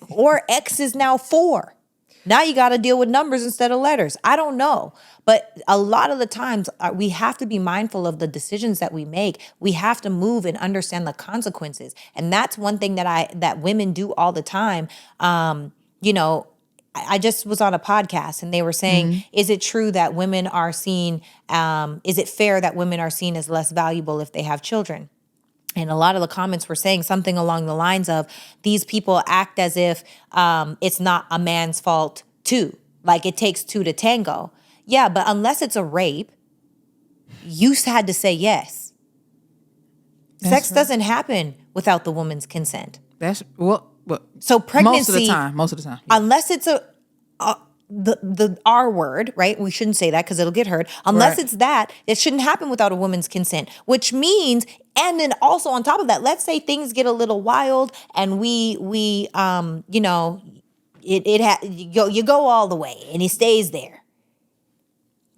Or X is now 4. Now you got to deal with numbers instead of letters. I don't know. But a lot of the times we have to be mindful of the decisions that we make. We have to move and understand the consequences. And that's one thing that women do all the time. I just was on a podcast and they were saying, is it true that women are seen, is it fair that women are seen as less valuable if they have children? And a lot of the comments were saying something along the lines of these people act as if it's not a man's fault too. Like it takes two to tango. Yeah, but unless it's a rape, you had to say yes. Sex doesn't happen without the woman's consent. That's So pregnancy most of the time. Yeah. Unless it's the R word, right? We shouldn't say that because it'll get heard. Unless it's that, it shouldn't happen without a woman's consent, which means, and then also on top of that, let's say things get a little wild and you go all the way and he stays there.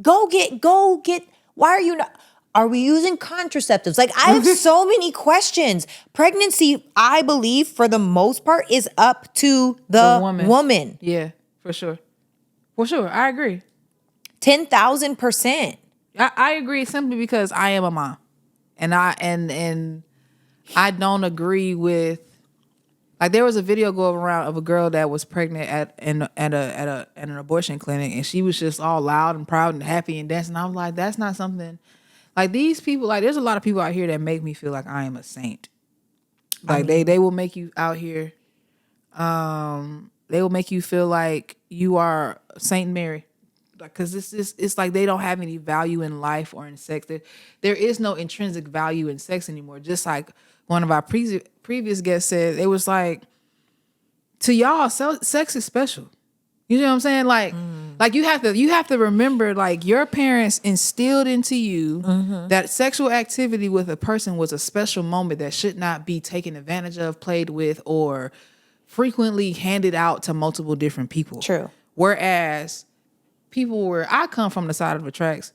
Go get, why are you not, are we using contraceptives? Like I have so many questions. Pregnancy, I believe for the most part is up to the woman. Yeah, for sure. For sure, I agree. 10,000%. I agree simply because I am a mom, and I don't agree with. Like there was a video going around of a girl that was pregnant at an abortion clinic, and she was just all loud and proud and happy and dancing. I was like, that's not something. Like these people, like there's a lot of people out here that make me feel like I am a saint. Like they will make you out here. They will make you feel like you are Saint Mary, because it's like they don't have any value in life or in sex. There is no intrinsic value in sex anymore. Just like one of our previous guests said, it was like, to y'all, sex is special. You know what I'm saying? Like you have to remember, like your parents instilled into you that sexual activity with a person was a special moment that should not be taken advantage of, played with, or frequently handed out to multiple different people. True. Whereas people where I come from, the side of the tracks,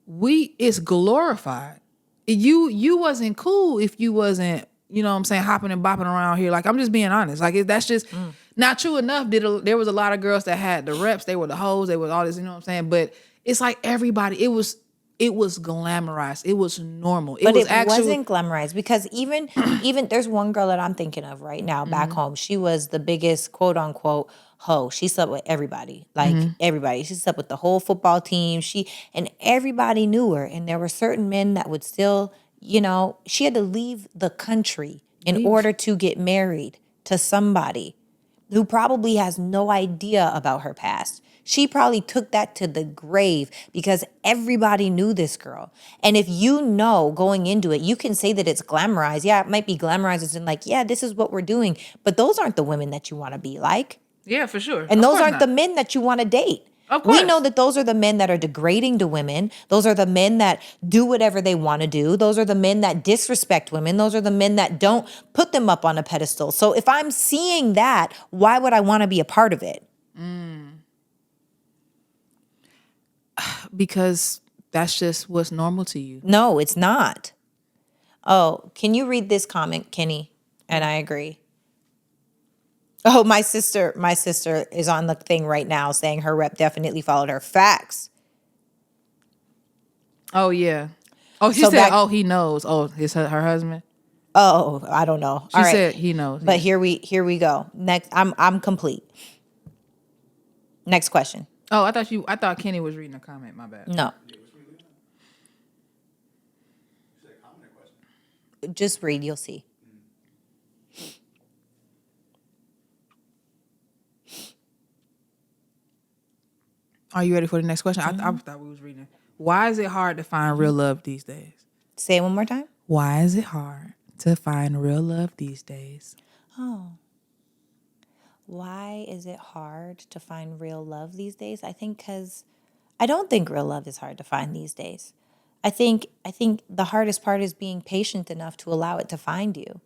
it's glorified. You wasn't cool if you wasn't, you know what I'm saying, hopping and bopping around here. Like, I'm just being honest. Like, that's just not true enough. There was a lot of girls that had the reps. They were the hoes. They were all this, you know what I'm saying? But it's like everybody, it was it was glamorized. It was normal. But was it actually wasn't glamorized because even there's one girl that I'm thinking of right now back home. She was the biggest quote unquote hoe. She slept with everybody, like everybody. She slept with the whole football team. And everybody knew her. And there were certain men that would still, she had to leave the country in order to get married to somebody who probably has no idea about her past. She probably took that to the grave because everybody knew this girl. And if you know going into it, you can say that it's glamorized. Yeah, it might be glamorized as in like, yeah, this is what we're doing. But those aren't the women that you want to be like. Yeah, for sure. And Of those course aren't not. the men that you want to date. Of We course. know that those are the men that are degrading to women. Those are the men that do whatever they want to do. Those are the men that disrespect women. Those are the men that don't put them up on a pedestal. So if I'm seeing that, why would I want to be a part of it? Because that's just what's normal to you. No, it's not. Oh, can you read this comment, Kenny? And I agree. Oh, my sister is on the thing right now saying her rep definitely followed her. Facts. Oh yeah. Oh, she So said, back- "Oh, he knows." Oh, it's her husband. Oh, I don't know. She All right. said he knows. But yeah. here we go. Next, I'm complete. Next question. Oh, I thought Kenny was reading a comment. My bad. No, just read. You'll see. Are you ready for the next question? I thought we was reading. Why is it hard to find real love these days? Say it one more time. Why is it hard to find real love these days? Why is it hard to find real love these days? I think because I don't think real love is hard to find these days. I think the hardest part is being patient enough to allow it to find you.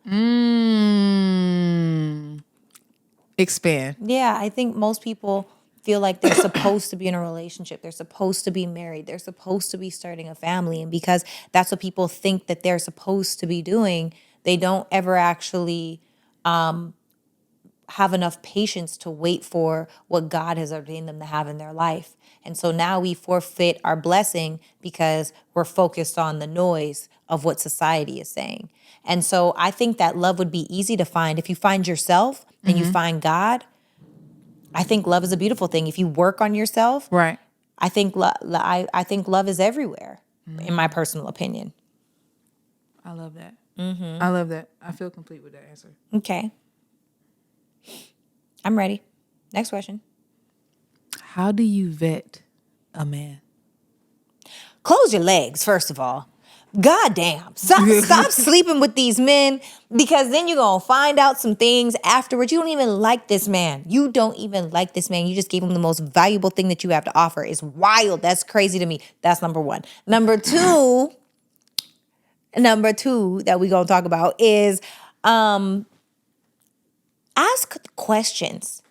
Expand. Yeah, I think most people feel like they're supposed to be in a relationship. They're supposed to be married. They're supposed to be starting a family. And because that's what people think that they're supposed to be doing, they don't ever actually have enough patience to wait for what God has ordained them to have in their life. And so now we forfeit our blessing because we're focused on the noise of what society is saying. And so I think that love would be easy to find. If you find yourself and you find God, I think love is a beautiful thing. If you work on yourself, Right. I think I think love is everywhere, in my personal opinion. I love that. I love that. I feel complete with that answer. Okay. I'm ready. Next question. How do you vet a man? Close your legs, first of all. God damn. Stop sleeping with these men because then you're going to find out some things afterwards. You don't even like this man. You don't even like this man. You just gave him the most valuable thing that you have to offer. It's wild. That's crazy to me. That's number one. Number two that we're going to talk about is ask questions.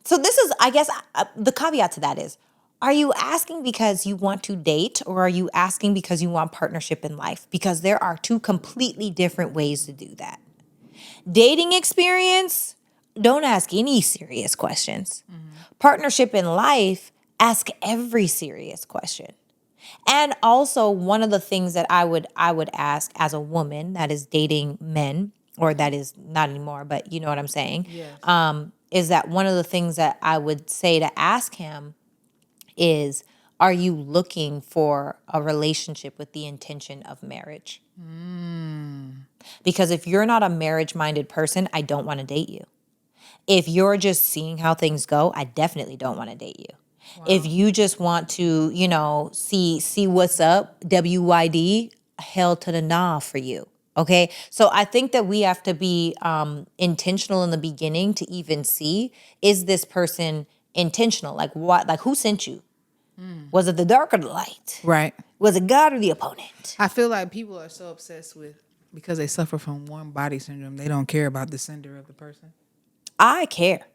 So this is, I guess, the caveat to that is, are you asking because you want to date or are you asking because you want partnership in life? Because there are two completely different ways to do that. Dating experience, don't ask any serious questions. Partnership in life, ask every serious question. And also one of the things that I would ask as a woman that is dating men, or that is not anymore, but you know what I'm saying? Yes. Is that one of the things that I would say to ask him is, are you looking for a relationship with the intention of marriage? Because if you're not a marriage-minded person, I don't want to date you. If you're just seeing how things go, I definitely don't want to date you. Wow. If you just want to, see what's up, WYD, hell to the nah for you. Okay, so I think that we have to be intentional in the beginning to even see, is this person intentional? Like what? Like who sent you? Was it the dark or the light? Right. Was it God or the opponent? I feel like people are so obsessed with, because they suffer from warm body syndrome, they don't care about the sender of the person. I care.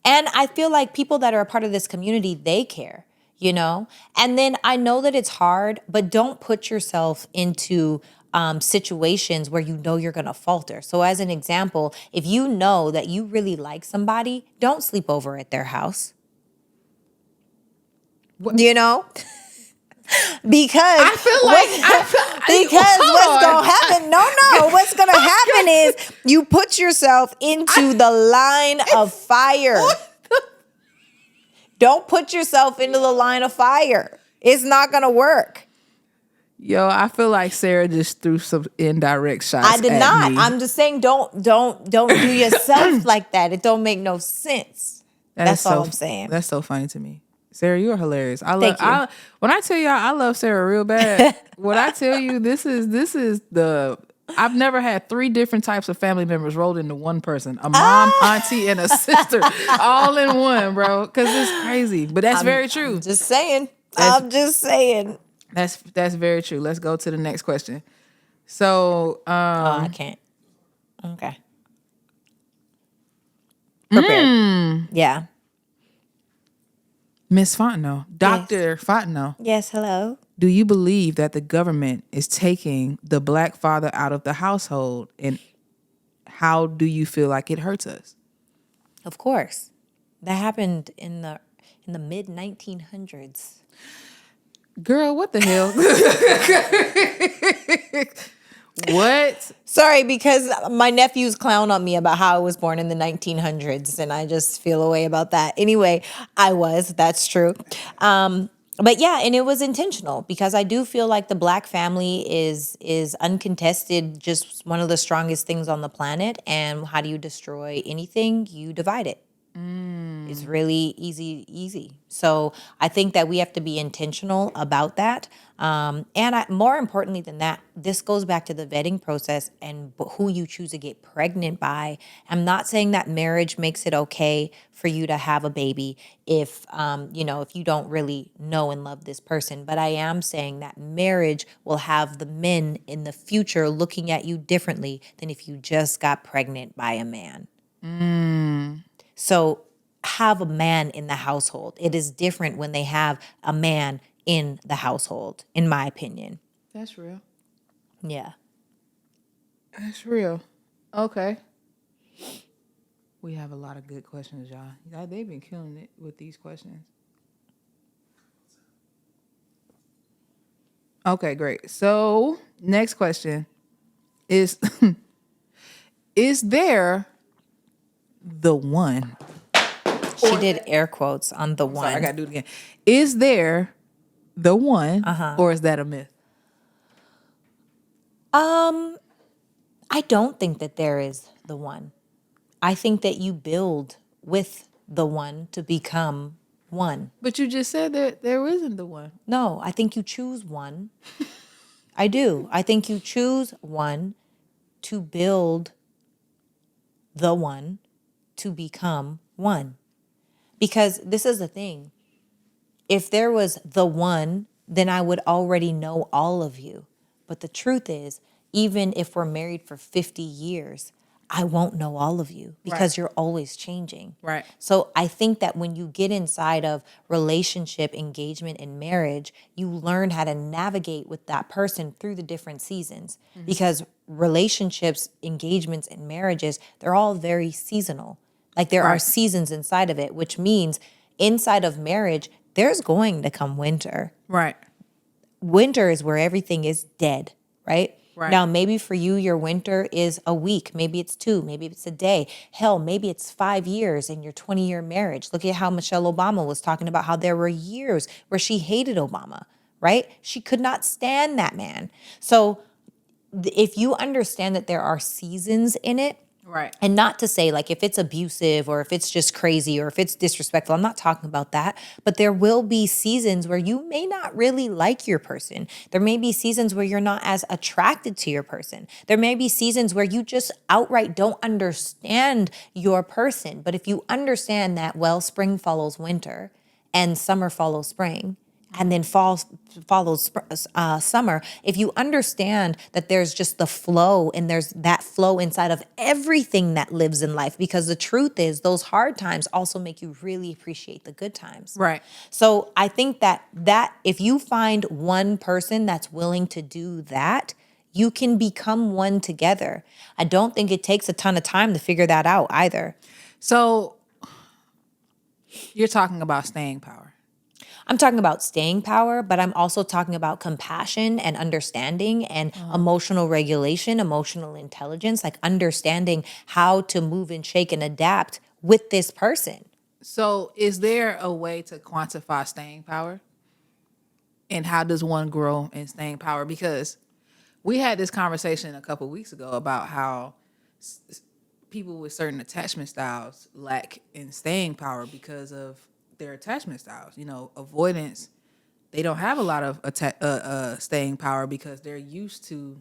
And I feel like people that are a part of this community, they care, And then I know that it's hard, but don't put yourself into situations where you know you're going to falter. So as an example, if you know that you really like somebody, don't sleep over at their house. What? Because I feel like because what's hold gonna on. happen? No. What's gonna happen is you put yourself into the line of fire. Don't put yourself into the line of fire. It's not gonna work. Yo, I feel like Sarah just threw some indirect shots. I did at not. Me. I'm just saying, don't do yourself like that. It don't make no sense. That's all I'm saying. That's so funny to me. Sarah, you are hilarious. Thank you. When I tell y'all I love Sarah real bad, when I tell you this is the I've never had 3 different types of family members rolled into one person. A mom, auntie, and a sister all in one, bro. Because it's crazy. But that's very true. I'm just saying. I'm just saying. That's very true. Let's go to the next question. So I can't. Okay. Prepare. Yeah. Miss Fontenot, Dr. Fontenot, Yes, hello. do you believe that the government is taking the black father out of the household, and how do you feel like it hurts us? Of course. That happened in the mid 1900s. Girl, what the hell? What? Sorry, because my nephews clown on me about how I was born in the 1900s, and I just feel a way about that. Anyway, that's true. But yeah, and it was intentional because I do feel like the black family is uncontested, just one of the strongest things on the planet. And how do you destroy anything? You divide it. It's really easy. So I think that we have to be intentional about that. More importantly than that, this goes back to the vetting process and who you choose to get pregnant by. I'm not saying that marriage makes it okay for you to have a baby if you don't really know and love this person. But I am saying that marriage will have the men in the future looking at you differently than if you just got pregnant by a man. So have a man in the household. It is different when they have a man in the household, in my opinion. That's real. Yeah. That's real. Okay. We have a lot of good questions, y'all. They've been killing it with these questions. Okay, great. So, next question is is there the one? She did air quotes on the one. Sorry, I gotta do it again. Is there the one, or is that a myth? I don't think that there is the one. I think that you build with the one to become one. But you just said that there isn't the one. No, I think you choose one. I do. I think you choose one to build the one to become one. Because this is the thing. If there was the one, then I would already know all of you. But the truth is, even if we're married for 50 years, I won't know all of you because you're always changing. Right. So I think that when you get inside of relationship, engagement, and marriage, you learn how to navigate with that person through the different seasons. Because relationships, engagements, and marriages, they're all very seasonal. Like there are seasons inside of it, which means inside of marriage, there's going to come winter. Right. Winter is where everything is dead, right? Right. Now, maybe for you, your winter is a week. Maybe it's 2. Maybe it's a day. Hell, maybe it's 5 years in your 20-year marriage. Look at how Michelle Obama was talking about how there were years where she hated Obama, right? She could not stand that man. So if you understand that there are seasons in it, right. And not to say like if it's abusive or if it's just crazy or if it's disrespectful, I'm not talking about that. But there will be seasons where you may not really like your person. There may be seasons where you're not as attracted to your person. There may be seasons where you just outright don't understand your person. But if you understand that, well, spring follows winter and summer follows spring, and then fall follows summer. If you understand that there's just the flow and there's that flow inside of everything that lives in life, because the truth is those hard times also make you really appreciate the good times. Right. So I think that if you find one person that's willing to do that, you can become one together. I don't think it takes a ton of time to figure that out either. So you're talking about staying power. I'm talking about staying power, but I'm also talking about compassion and understanding and emotional regulation, emotional intelligence, like understanding how to move and shake and adapt with this person. So is there a way to quantify staying power? And how does one grow in staying power? Because we had this conversation a couple of weeks ago about how people with certain attachment styles lack in staying power because of their attachment styles. You know, avoidance, they don't have a lot of staying power because they're used to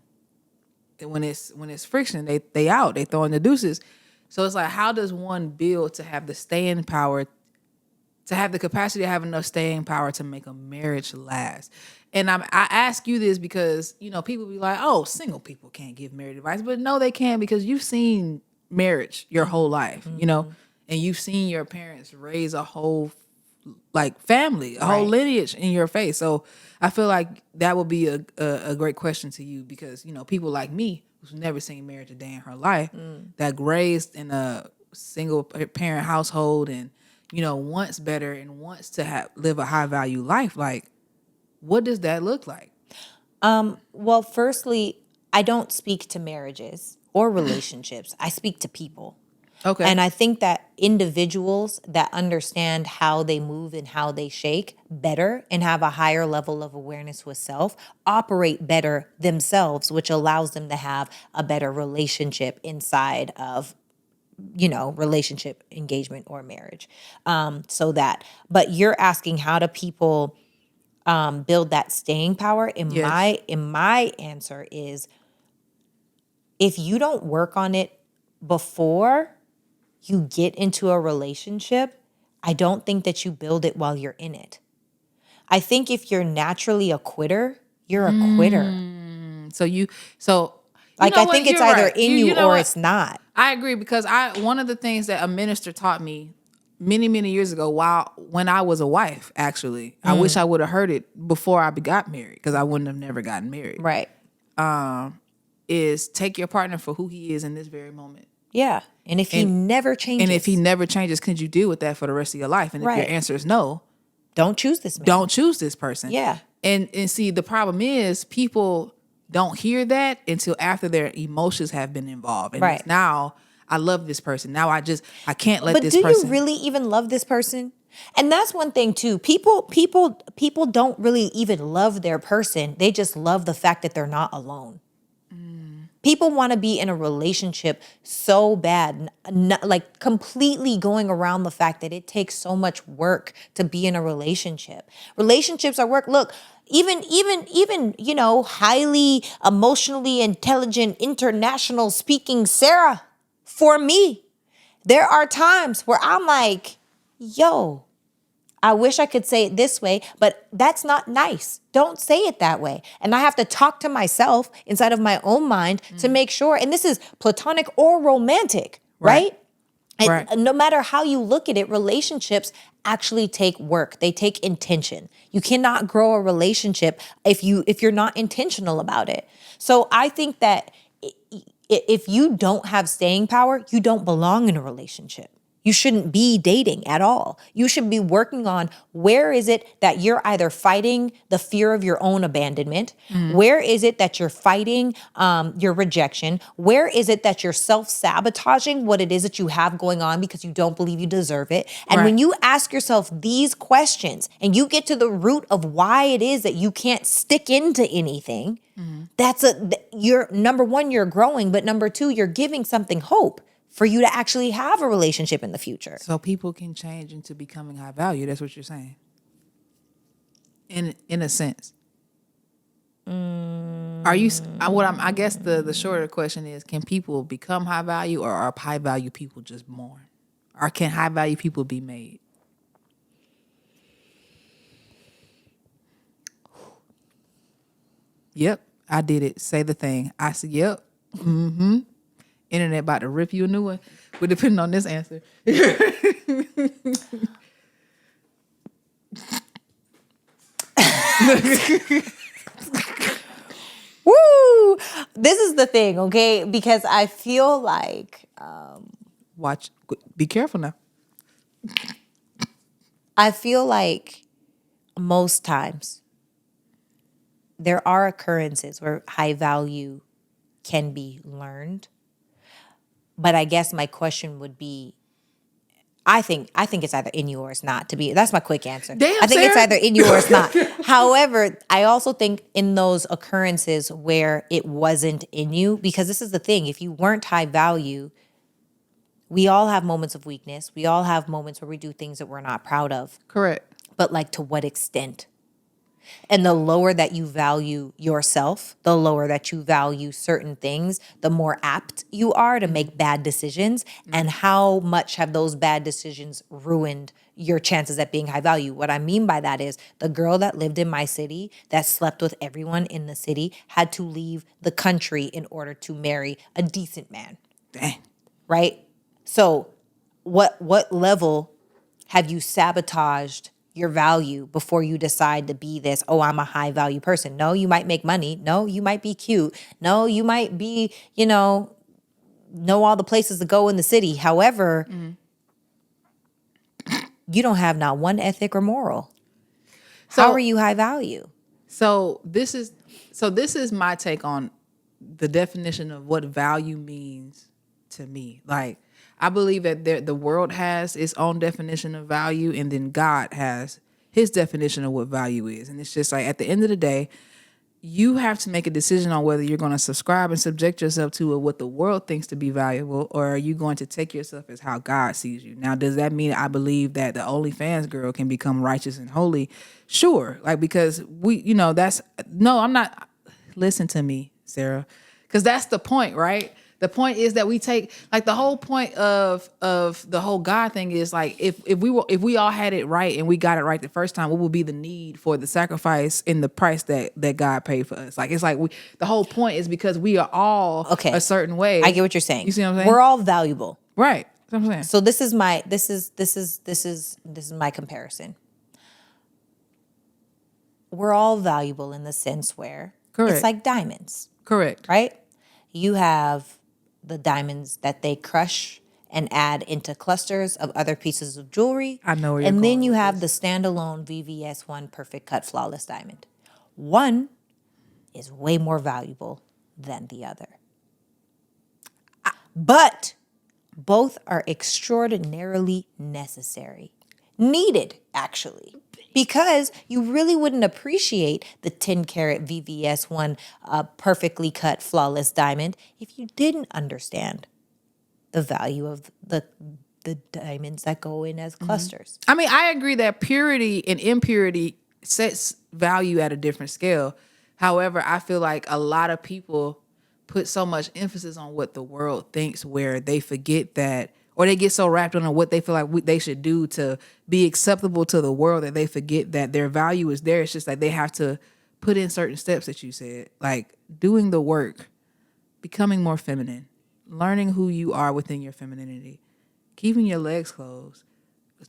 when it's friction, they out, they throwing the deuces. So it's like, how does one build to have the staying power, to have the capacity to have enough staying power to make a marriage last? And I ask you this because, you know, people be like, oh, single people can't give marriage advice. But no, they can, because you've seen marriage your whole life, you know, and you've seen your parents raise a whole like family, a whole lineage in your face. So I feel like that would be a great question to you, because, you know, people like me who's never seen marriage a day in her life, that raised in a single parent household and, you know, wants better and wants to live a high value life. Like, what does that look like? Well, firstly, I don't speak to marriages or relationships. I speak to people. Okay. And I think that individuals that understand how they move and how they shake better and have a higher level of awareness with self operate better themselves, which allows them to have a better relationship inside of, you know, relationship, engagement, or marriage. But you're asking, how do people build that staying power? Yes. In my answer is, if you don't work on it before you get into a relationship, I don't think that you build it while you're in it. I think if you're naturally a quitter, you're a quitter. So you Like, know I what? think it's You're either right. in You you know or what? it's not. I agree, because one of the things that a minister taught me many, many years ago, when I was a wife, actually, I wish I would have heard it before I got married, because I wouldn't have never gotten married. Right. Is take your partner for who he is in this very moment. Yeah. And if he And never changes. And if he never changes, could you deal with that for the rest of your life? And if your Right. answer is no, don't choose this man. don't choose this person. Yeah. And see, the problem is people don't hear that until after their emotions have been involved. And Right. it's now, I love this person. Now I can't let But this do person. you really even love this person? And that's one thing too. People don't really even love their person. They just love the fact that they're not alone. People want to be in a relationship so bad, like completely going around the fact that it takes so much work to be in a relationship. Relationships are work. Look, even, you know, highly emotionally intelligent, international speaking Sarah, for me, there are times where I'm like, yo, I wish I could say it this way, but that's not nice. Don't say it that way. And I have to talk to myself inside of my own mind to make sure, and this is platonic or romantic, right? Right. And no matter how you look at it, relationships actually take work. They take intention. You cannot grow a relationship if you're not intentional about it. So I think that if you don't have staying power, you don't belong in a relationship. You shouldn't be dating at all. You should be working on, where is it that you're either fighting the fear of your own abandonment? Where is it that you're fighting your rejection? Where is it that you're self-sabotaging what it is that you have going on because you don't believe you deserve it? And when you ask yourself these questions and you get to the root of why it is that you can't stick into anything, you're, number one, you're growing, but number two, you're giving something hope for you to actually have a relationship in the future. So people can change into becoming high value. That's what you're saying. In a sense. Are you? I guess the shorter question is: can people become high value, or are high value people just born, or can high value people be made? Yep, I did it. Say the thing. I said, yep. Mm-hmm. Internet about to rip you a new one. But depending on this answer. Woo! This is the thing, okay? Because I feel like Watch. Be careful now. I feel like most times there are occurrences where high value can be learned. But I guess my question would be, I think it's either in you or it's not. That's my quick answer. Damn, I think it's Sarah. either in you or it's not. However, I also think in those occurrences where it wasn't in you, because this is the thing, if you weren't high value, we all have moments of weakness. We all have moments where we do things that we're not proud of. Correct. But like, to what extent? And the lower that you value yourself, the lower that you value certain things, the more apt you are to make bad decisions. And how much have those bad decisions ruined your chances at being high value? What I mean by that is the girl that lived in my city, that slept with everyone in the city, had to leave the country in order to marry a decent man. Dang. Right? So what level have you sabotaged your value before you decide to be this, oh, I'm a high value person? No, you might make money. No, you might be cute. No, you might be, know all the places to go in the city. However, you don't have not one ethic or moral. How are you high value? So this is my take on the definition of what value means to me. Like, I believe that the world has its own definition of value, and then God has his definition of what value is. And it's just like, at the end of the day, you have to make a decision on whether you're going to subscribe and subject yourself to what the world thinks to be valuable, or are you going to take yourself as how God sees you? Now, does that mean I believe that the OnlyFans girl can become righteous and holy? Sure. Like, because I'm not, listen to me, Sarah, because that's the point, right? The point is that we take, like, the whole point of the whole God thing is like, if we all had it right and we got it right the first time, what would be the need for the sacrifice and the price that God paid for us? Like, it's like the whole point is because we are all a certain way. I get what you're saying. You see what I'm saying? We're all valuable. Right. That's what I'm saying. So this is my comparison. We're all valuable in the sense where Correct. It's like diamonds. Correct. Right? You have the diamonds that they crush and add into clusters of other pieces of jewelry. I know where you're And then going you with have the standalone VVS1 perfect cut flawless diamond. One is way more valuable than the other. But both are extraordinarily necessary. Needed, actually. Because you really wouldn't appreciate the 10-carat VVS1 perfectly cut flawless diamond if you didn't understand the value of the diamonds that go in as clusters. I mean, I agree that purity and impurity sets value at a different scale. However, I feel like a lot of people put so much emphasis on what the world thinks, where they forget that, or they get so wrapped up on what they feel like they should do to be acceptable to the world, that they forget that their value is there. It's just like they have to put in certain steps that you said, like doing the work, becoming more feminine, learning who you are within your femininity, keeping your legs closed,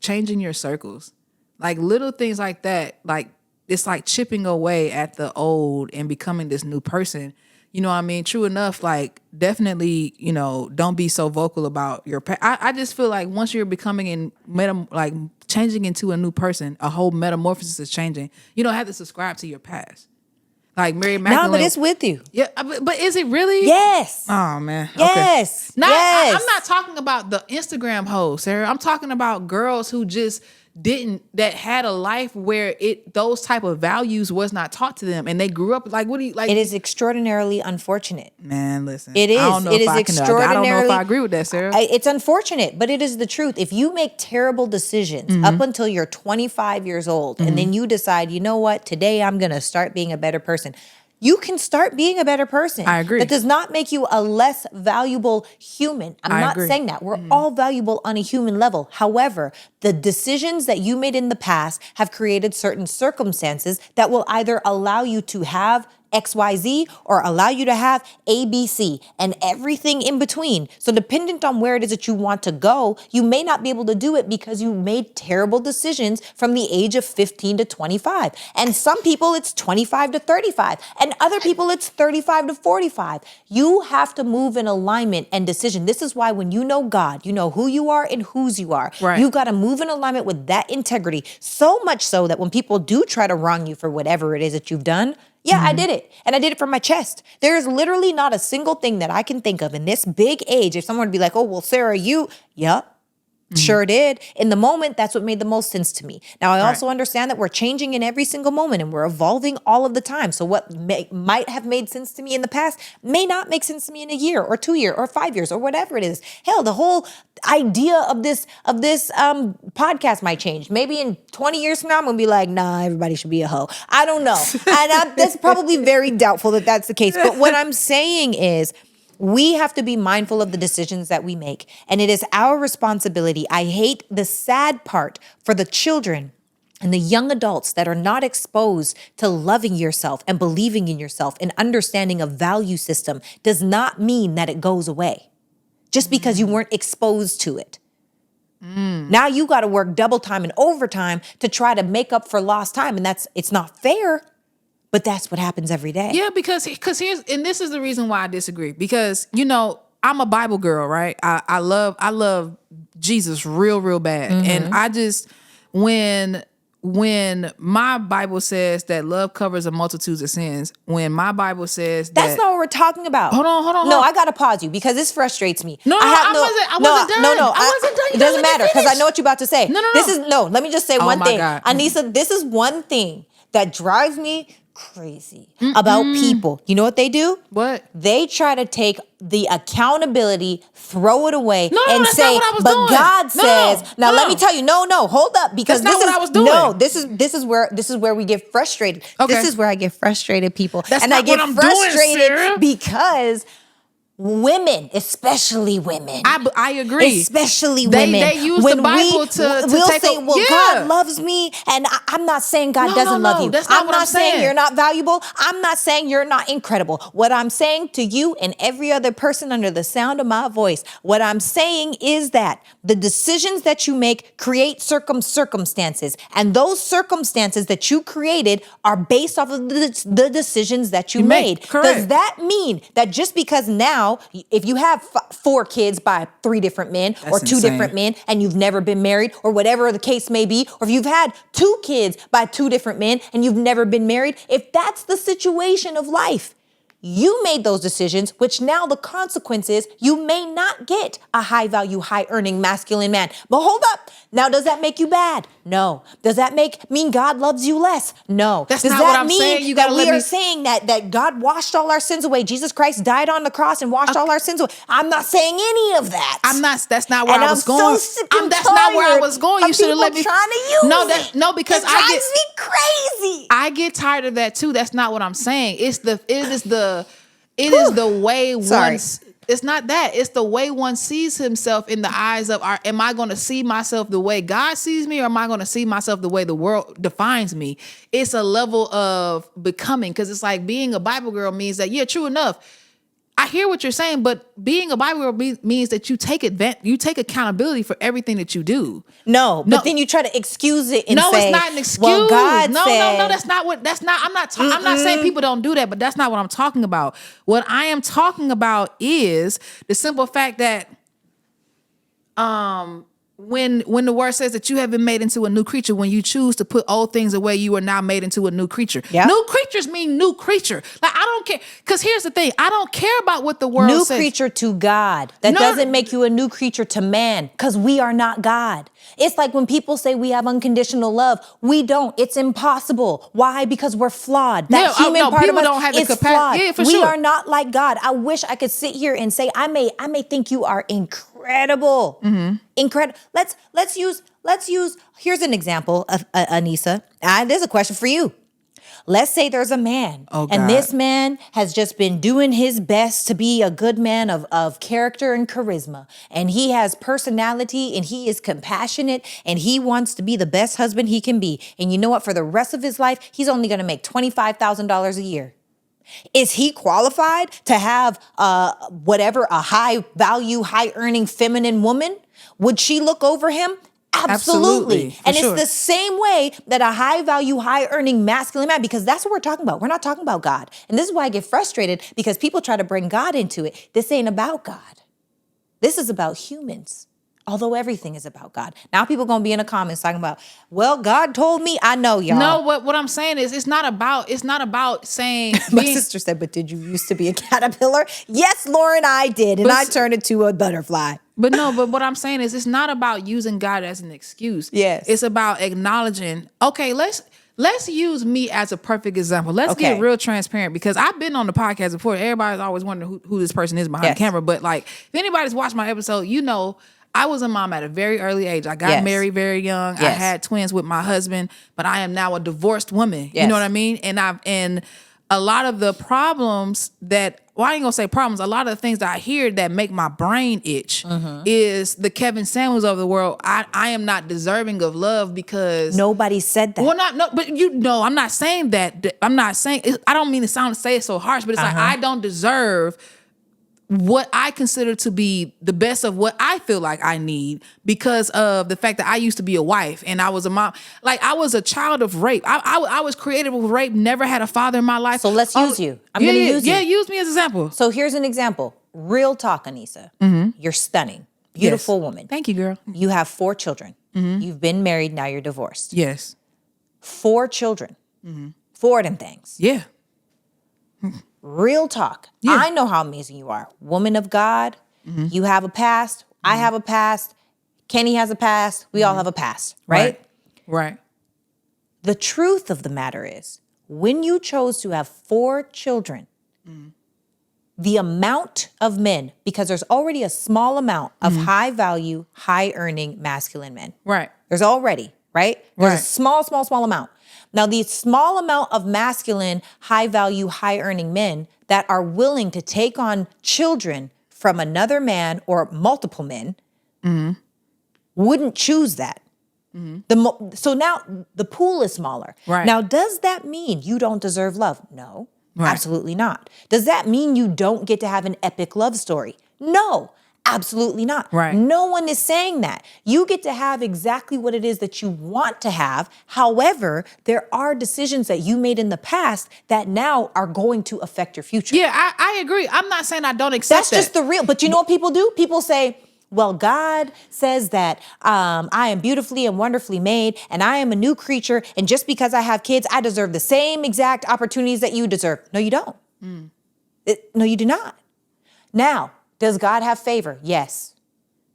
changing your circles, like little things like that. Like, it's like chipping away at the old and becoming this new person. You know what I mean? True enough, like, definitely, don't be so vocal about your past. I just feel like once you're becoming changing into a new person, a whole metamorphosis is changing. You don't have to subscribe to your past. Like Mary Magdalene. No, but it's with you. Yeah, but is it really? Yes. Oh, man. Yes. Okay. Yes. I'm not talking about the Instagram hoes, Sarah. I'm talking about girls who just that had a life where those type of values was not taught to them, and they grew up like, what do you like? It is extraordinarily unfortunate. Man, listen. It is. I don't know It if is I extraordinarily. I don't know if I agree with that, Sarah. It's unfortunate, but it is the truth. If you make terrible decisions up until you're 25 years old, and then you decide, you know what, today I'm going to start being a better person. You can start being a better person. I agree. That does not make you a less valuable human. I'm not agree. saying that. We're all valuable on a human level. However, the decisions that you made in the past have created certain circumstances that will either allow you to have XYZ or allow you to have ABC and everything in between. So dependent on where it is that you want to go, you may not be able to do it because you made terrible decisions from the age of 15 to 25. And some people it's 25 to 35 and other people it's 35 to 45. You have to move in alignment and decision. This is why when you know God, you know who you are and whose you are. Right. You got to move in alignment with that integrity. So much so that when people do try to wrong you for whatever it is that you've done, yeah, I did it. And I did it from my chest. There is literally not a single thing that I can think of in this big age. If someone would be like, oh, well, Sarah, sure did. In the moment, that's what made the most sense to me. Now, I also understand that we're changing in every single moment and we're evolving all of the time. So what might have made sense to me in the past may not make sense to me in a year or 2 years or 5 years or whatever it is. Hell, the whole idea of this podcast might change. Maybe in 20 years from now, I'm going to be like, nah, everybody should be a hoe. I don't know. And that's probably very doubtful that that's the case. But what I'm saying is, we have to be mindful of the decisions that we make, and it is our responsibility. I hate the sad part for the children and the young adults that are not exposed to loving yourself and believing in yourself and understanding a value system does not mean that it goes away just because you weren't exposed to it. Now you got to work double time and overtime to try to make up for lost time, and it's not fair. But that's what happens every day. Yeah, because here's, and this is the reason why I disagree. Because, I'm a Bible girl, right? I love Jesus real bad. And I just, when my Bible says that love covers a multitude of sins, when my Bible says that's not what we're talking about. Hold on. No, I gotta pause you because this frustrates me. I wasn't done. I wasn't done. It doesn't matter because I know what you're about to say. No. Let me just say one thing. God. Anissa, this is one thing that drives me crazy about people. You know what they do? What? They try to take the accountability, throw it away, and that's say, not what I was but doing. God says, now let me tell you, no, hold up, because that's not what I was doing. No, this is where we get frustrated. Okay. This is where I get frustrated, people. That's not what I'm doing, Sarah. Because women, especially women. I agree. Especially women. They use the Bible to we'll take say, well, yeah. God loves me. And I'm not saying God doesn't love you. That's not I'm what not I'm saying saying. you're not valuable. I'm not saying you're not incredible. What I'm saying to you and every other person under the sound of my voice, what I'm saying is that the decisions that you make create circumstances. And those circumstances that you created are based off of the decisions that you made. Correct. Does that mean that just because now, if you have 4 kids by 3 different men or 2 insane. different men and you've never been married or whatever the case may be, or if you've had 2 kids by 2 different men and you've never been married, if that's the situation of life, you made those decisions, which now the consequence is you may not get a high value, high earning masculine man. But hold up. Now, does that make you bad? No. Does that mean God loves you less? No. That's does not that what I'm mean saying. You that gotta we let me are saying that God washed all our sins away? Jesus Christ died on the cross and washed all our sins away. I'm not saying any of that. That's not where I was going. So sick and that's not where I was going. You should have let me. Trying to use No, because it drives me crazy. I get tired of that too. That's not what I'm saying. It is the way one. It's not that. It's the way one sees himself in the eyes of am I going to see myself the way God sees me, or am I going to see myself the way the world defines me? It's a level of becoming, because it's like being a Bible girl means that, yeah, true enough, I hear what you're saying, but being a Bible girl means that you take accountability for everything that you do. No, but then you try to excuse it and say, it's not an excuse. Well, God no, said, that's not, I'm not saying people don't do that, but that's not what I'm talking about. What I am talking about is the simple fact that, when the word says that you have been made into a new creature, when you choose to put old things away, you are now made into a new creature. Yep. New creatures mean new creature. Like, I don't care. Because here's the thing. I don't care about what the world says. New creature to God. That doesn't make you a new creature to man, because we are not God. It's like when people say we have unconditional love. We don't. It's impossible. Why? Because we're flawed. That human part of us is flawed. Yeah, we are not like God. I wish I could sit here and say, I may think you are incredible. Mm-hmm. Incredible. Let's use, here's an example of Anissa. There's a question for you. Let's say there's a man, and this man has just been doing his best to be a good man of character and charisma. And he has personality, and he is compassionate, and he wants to be the best husband he can be. And you know what? For the rest of his life, he's only going to make $25,000 a year. Is he qualified to have whatever a high value, high earning feminine woman? Would she look over him? Absolutely. For And sure. it's the same way that a high value, high earning masculine man, because that's what we're talking about. We're not talking about God. And this is why I get frustrated, because people try to bring God into it. This ain't about God. This is about humans. Although everything is about God. Now people going to be in the comments talking about, well, God told me. I know, y'all. No, what I'm saying is it's not about saying My sister said, but did you used to be a caterpillar? Yes, Lauren, I did. And I turned into a butterfly. But what I'm saying is it's not about using God as an excuse. Yes. It's about acknowledging, okay, let's use me as a perfect example. Let's get real transparent, because I've been on the podcast before. Everybody's always wondering who this person is behind the camera. But like, if anybody's watched my episode, you know, I was a mom at a very early age. I got married very young. I had twins with my husband, but I am now a divorced woman. You know what I mean? And a lot of the problems that, well, I ain't gonna say problems, a lot of the things that I hear that make my brain itch is the Kevin Samuels of the world. I am not deserving of love because nobody said that. Well, but you know, I'm not saying that. I'm not saying, I don't mean to say it so harsh, but it's like, I don't deserve what I consider to be the best of what I feel like I need because of the fact that I used to be a wife and I was a mom. Like, I was a child of rape. I was created with rape, never had a father in my life. So let's use you. I'm going to use you. Yeah, use me as an example. So here's an example. Real talk, Anissa. You're stunning. Beautiful woman. Thank you, girl. You have 4 children. You've been married, now you're divorced. Yes. 4 children. 4 of them things. Yeah. Real talk. Yeah. I know how amazing you are. Woman of God. You have a past. I have a past. Kenny has a past. We all have a past, right? Right. The truth of the matter is, when you chose to have 4 children, the amount of men, because there's already a small amount of high value, high earning masculine men. Right. There's already, right? There's a small amount. Now, the small amount of masculine, high value, high earning men that are willing to take on children from another man or multiple men wouldn't choose that. So now the pool is smaller. Right. Now, does that mean you don't deserve love? No, absolutely not. Does that mean you don't get to have an epic love story? No. Absolutely not. Right. No one is saying that. You get to have exactly what it is that you want to have. However, there are decisions that you made in the past that now are going to affect your future. Yeah, I agree. I'm not saying I don't accept That's just the real. But you know what people do? People say, well, God says that I am beautifully and wonderfully made and I am a new creature. And just because I have kids, I deserve the same exact opportunities that you deserve. No, you don't. No, you do not. Now, does God have favor? Yes.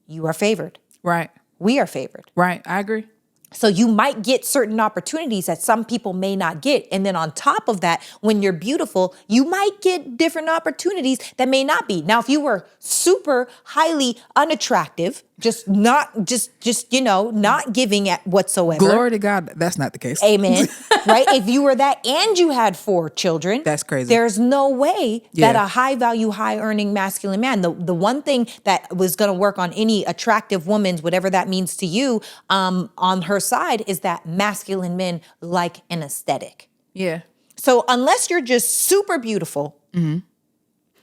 You are favored. Right. We are favored. Right. I agree. So you might get certain opportunities that some people may not get. And then on top of that, when you're beautiful, you might get different opportunities that may not be. Now, if you were super highly unattractive, not giving at whatsoever. Glory to God, that's not the case. Amen. Right? If you were that and you had 4 children, that's crazy. There's no way that a high value, high earning masculine man, the one thing that was going to work on any attractive woman's, whatever that means to you, on her side is that masculine men like an aesthetic. Yeah. So unless you're just super beautiful,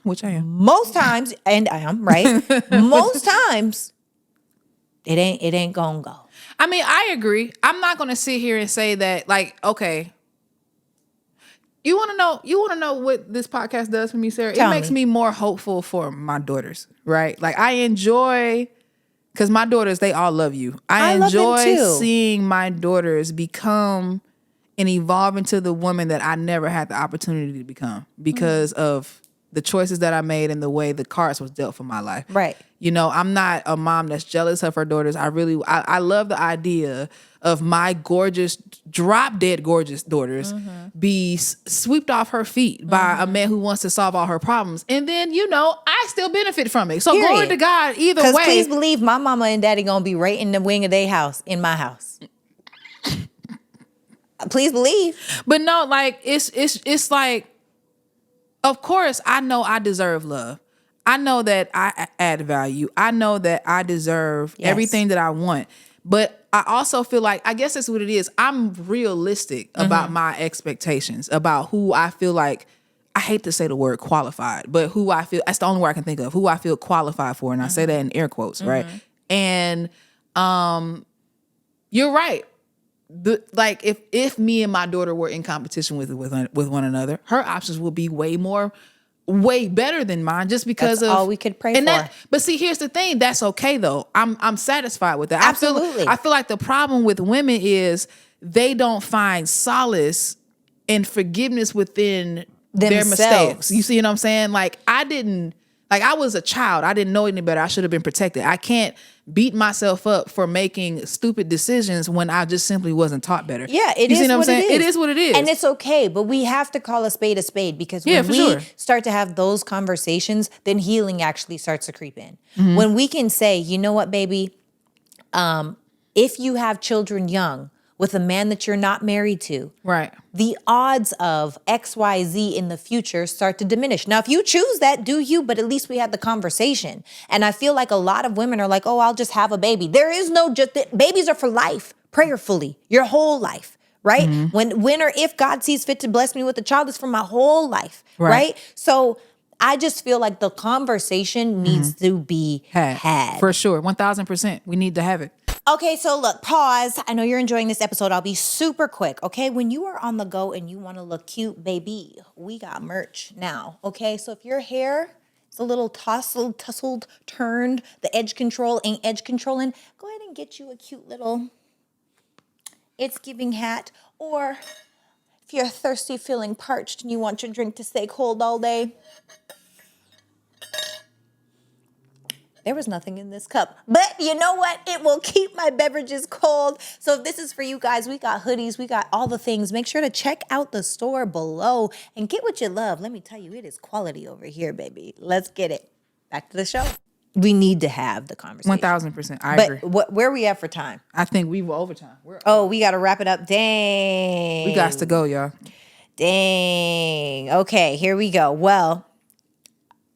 which I am most times, and I am, right? Most times it ain't gonna go. I mean, I agree. I'm not gonna sit here and say that, like, okay. You wanna know what this podcast does for me, Sarah? It makes me more hopeful for my daughters, right? Like, I enjoy, because my daughters, they all love you. I enjoy seeing my daughters become and evolve into the woman that I never had the opportunity to become because of the choices that I made and the way the cards was dealt for my life. Right. You know, I'm not a mom that's jealous of her daughters. I love the idea of my gorgeous, drop dead gorgeous daughters be swept off her feet by a man who wants to solve all her problems. And then, you know, I still benefit from it. So glory to God either way. Because please believe my mama and daddy gonna be right in the wing of their house, in my house. Please believe. But no, like, it's like, of course, I know I deserve love. I know that I add value. I know that I deserve everything that I want. But I also feel like, I guess that's what it is. I'm realistic about my expectations, about who I feel like I hate to say the word qualified, but who I feel, that's the only word I can think of, who I feel qualified for. And I say that in air quotes, right? And you're right. Like if me and my daughter were in competition with one another, her options will be way better than mine, just because That's of all we could pray for. But see, here's the thing. That's okay though. I'm satisfied with that. Absolutely. I feel like the problem with women is they don't find solace and forgiveness within their Themselves. mistakes. You see what I'm saying? Like I was a child. I didn't know any better. I should have been protected. I can't beat myself up for making stupid decisions when I just simply wasn't taught better. Yeah, you see what I'm saying? It is what it is. And it's okay, but we have to call a spade because when we start to have those conversations, then healing actually starts to creep in. When we can say, you know what, baby, if you have children young with a man that you're not married to, right, the odds of XYZ in the future start to diminish. Now, if you choose that, do you, but at least we had the conversation. And I feel like a lot of women are like, oh, I'll just have a baby. There is no babies are for life, prayerfully, your whole life, right? When or if God sees fit to bless me with a child, it's for my whole life, right? So I just feel like the conversation needs to be had. For sure, 1,000%. We need to have it. Okay, so look, pause. I know you're enjoying this episode. I'll be super quick, okay? When you are on the go and you want to look cute, baby, we got merch now, okay? So if your hair is a little tussled, turned, the edge control ain't edge controlling, go ahead and get you a cute little It's Giving hat. Or if you're thirsty, feeling parched, and you want your drink to stay cold all day, there was nothing in this cup. But you know what? It will keep my beverages cold. So if this is for you guys, we got hoodies, we got all the things. Make sure to check out the store below and get what you love. Let me tell you, it is quality over here, baby. Let's get it. Back to the show. We need to have the conversation. 1,000%. I agree. But where are we at for time? I think we were overtime. We got to wrap it up. Dang. We got to go, y'all. Dang. Okay, here we go. Well,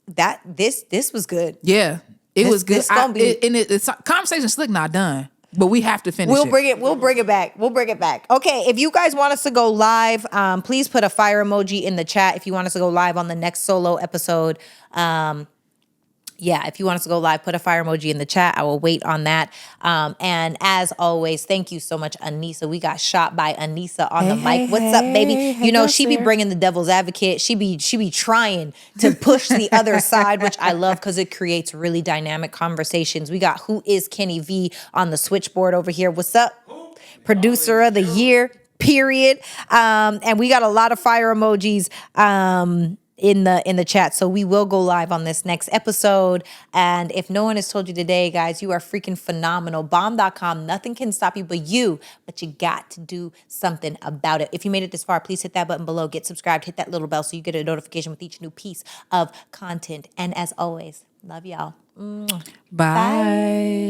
this was good. Yeah. It was good. It's conversation's slick not done, but we have to finish We'll bring it back. Okay, if you guys want us to go live, please put a fire emoji in the chat if you want us to go live on the next solo episode. If you want us to go live, put a fire emoji in the chat. I will wait on that. And as always, thank you so much, Anissa. We got shot by Anissa on the mic. What's up, baby? You know, she be bringing the devil's advocate. She be trying to push the other side, which I love because it creates really dynamic conversations. We got Who Is Kenny V on the switchboard over here. What's up? Producer of the year, period. And we got a lot of fire emojis. In the chat. So we will go live on this next episode. And if no one has told you today, guys, you are freaking phenomenal. Bomb.com. Nothing can stop you but you got to do something about it. If you made it this far, please hit that button below, get subscribed, hit that little bell so you get a notification with each new piece of content. And as always, love y'all. Bye.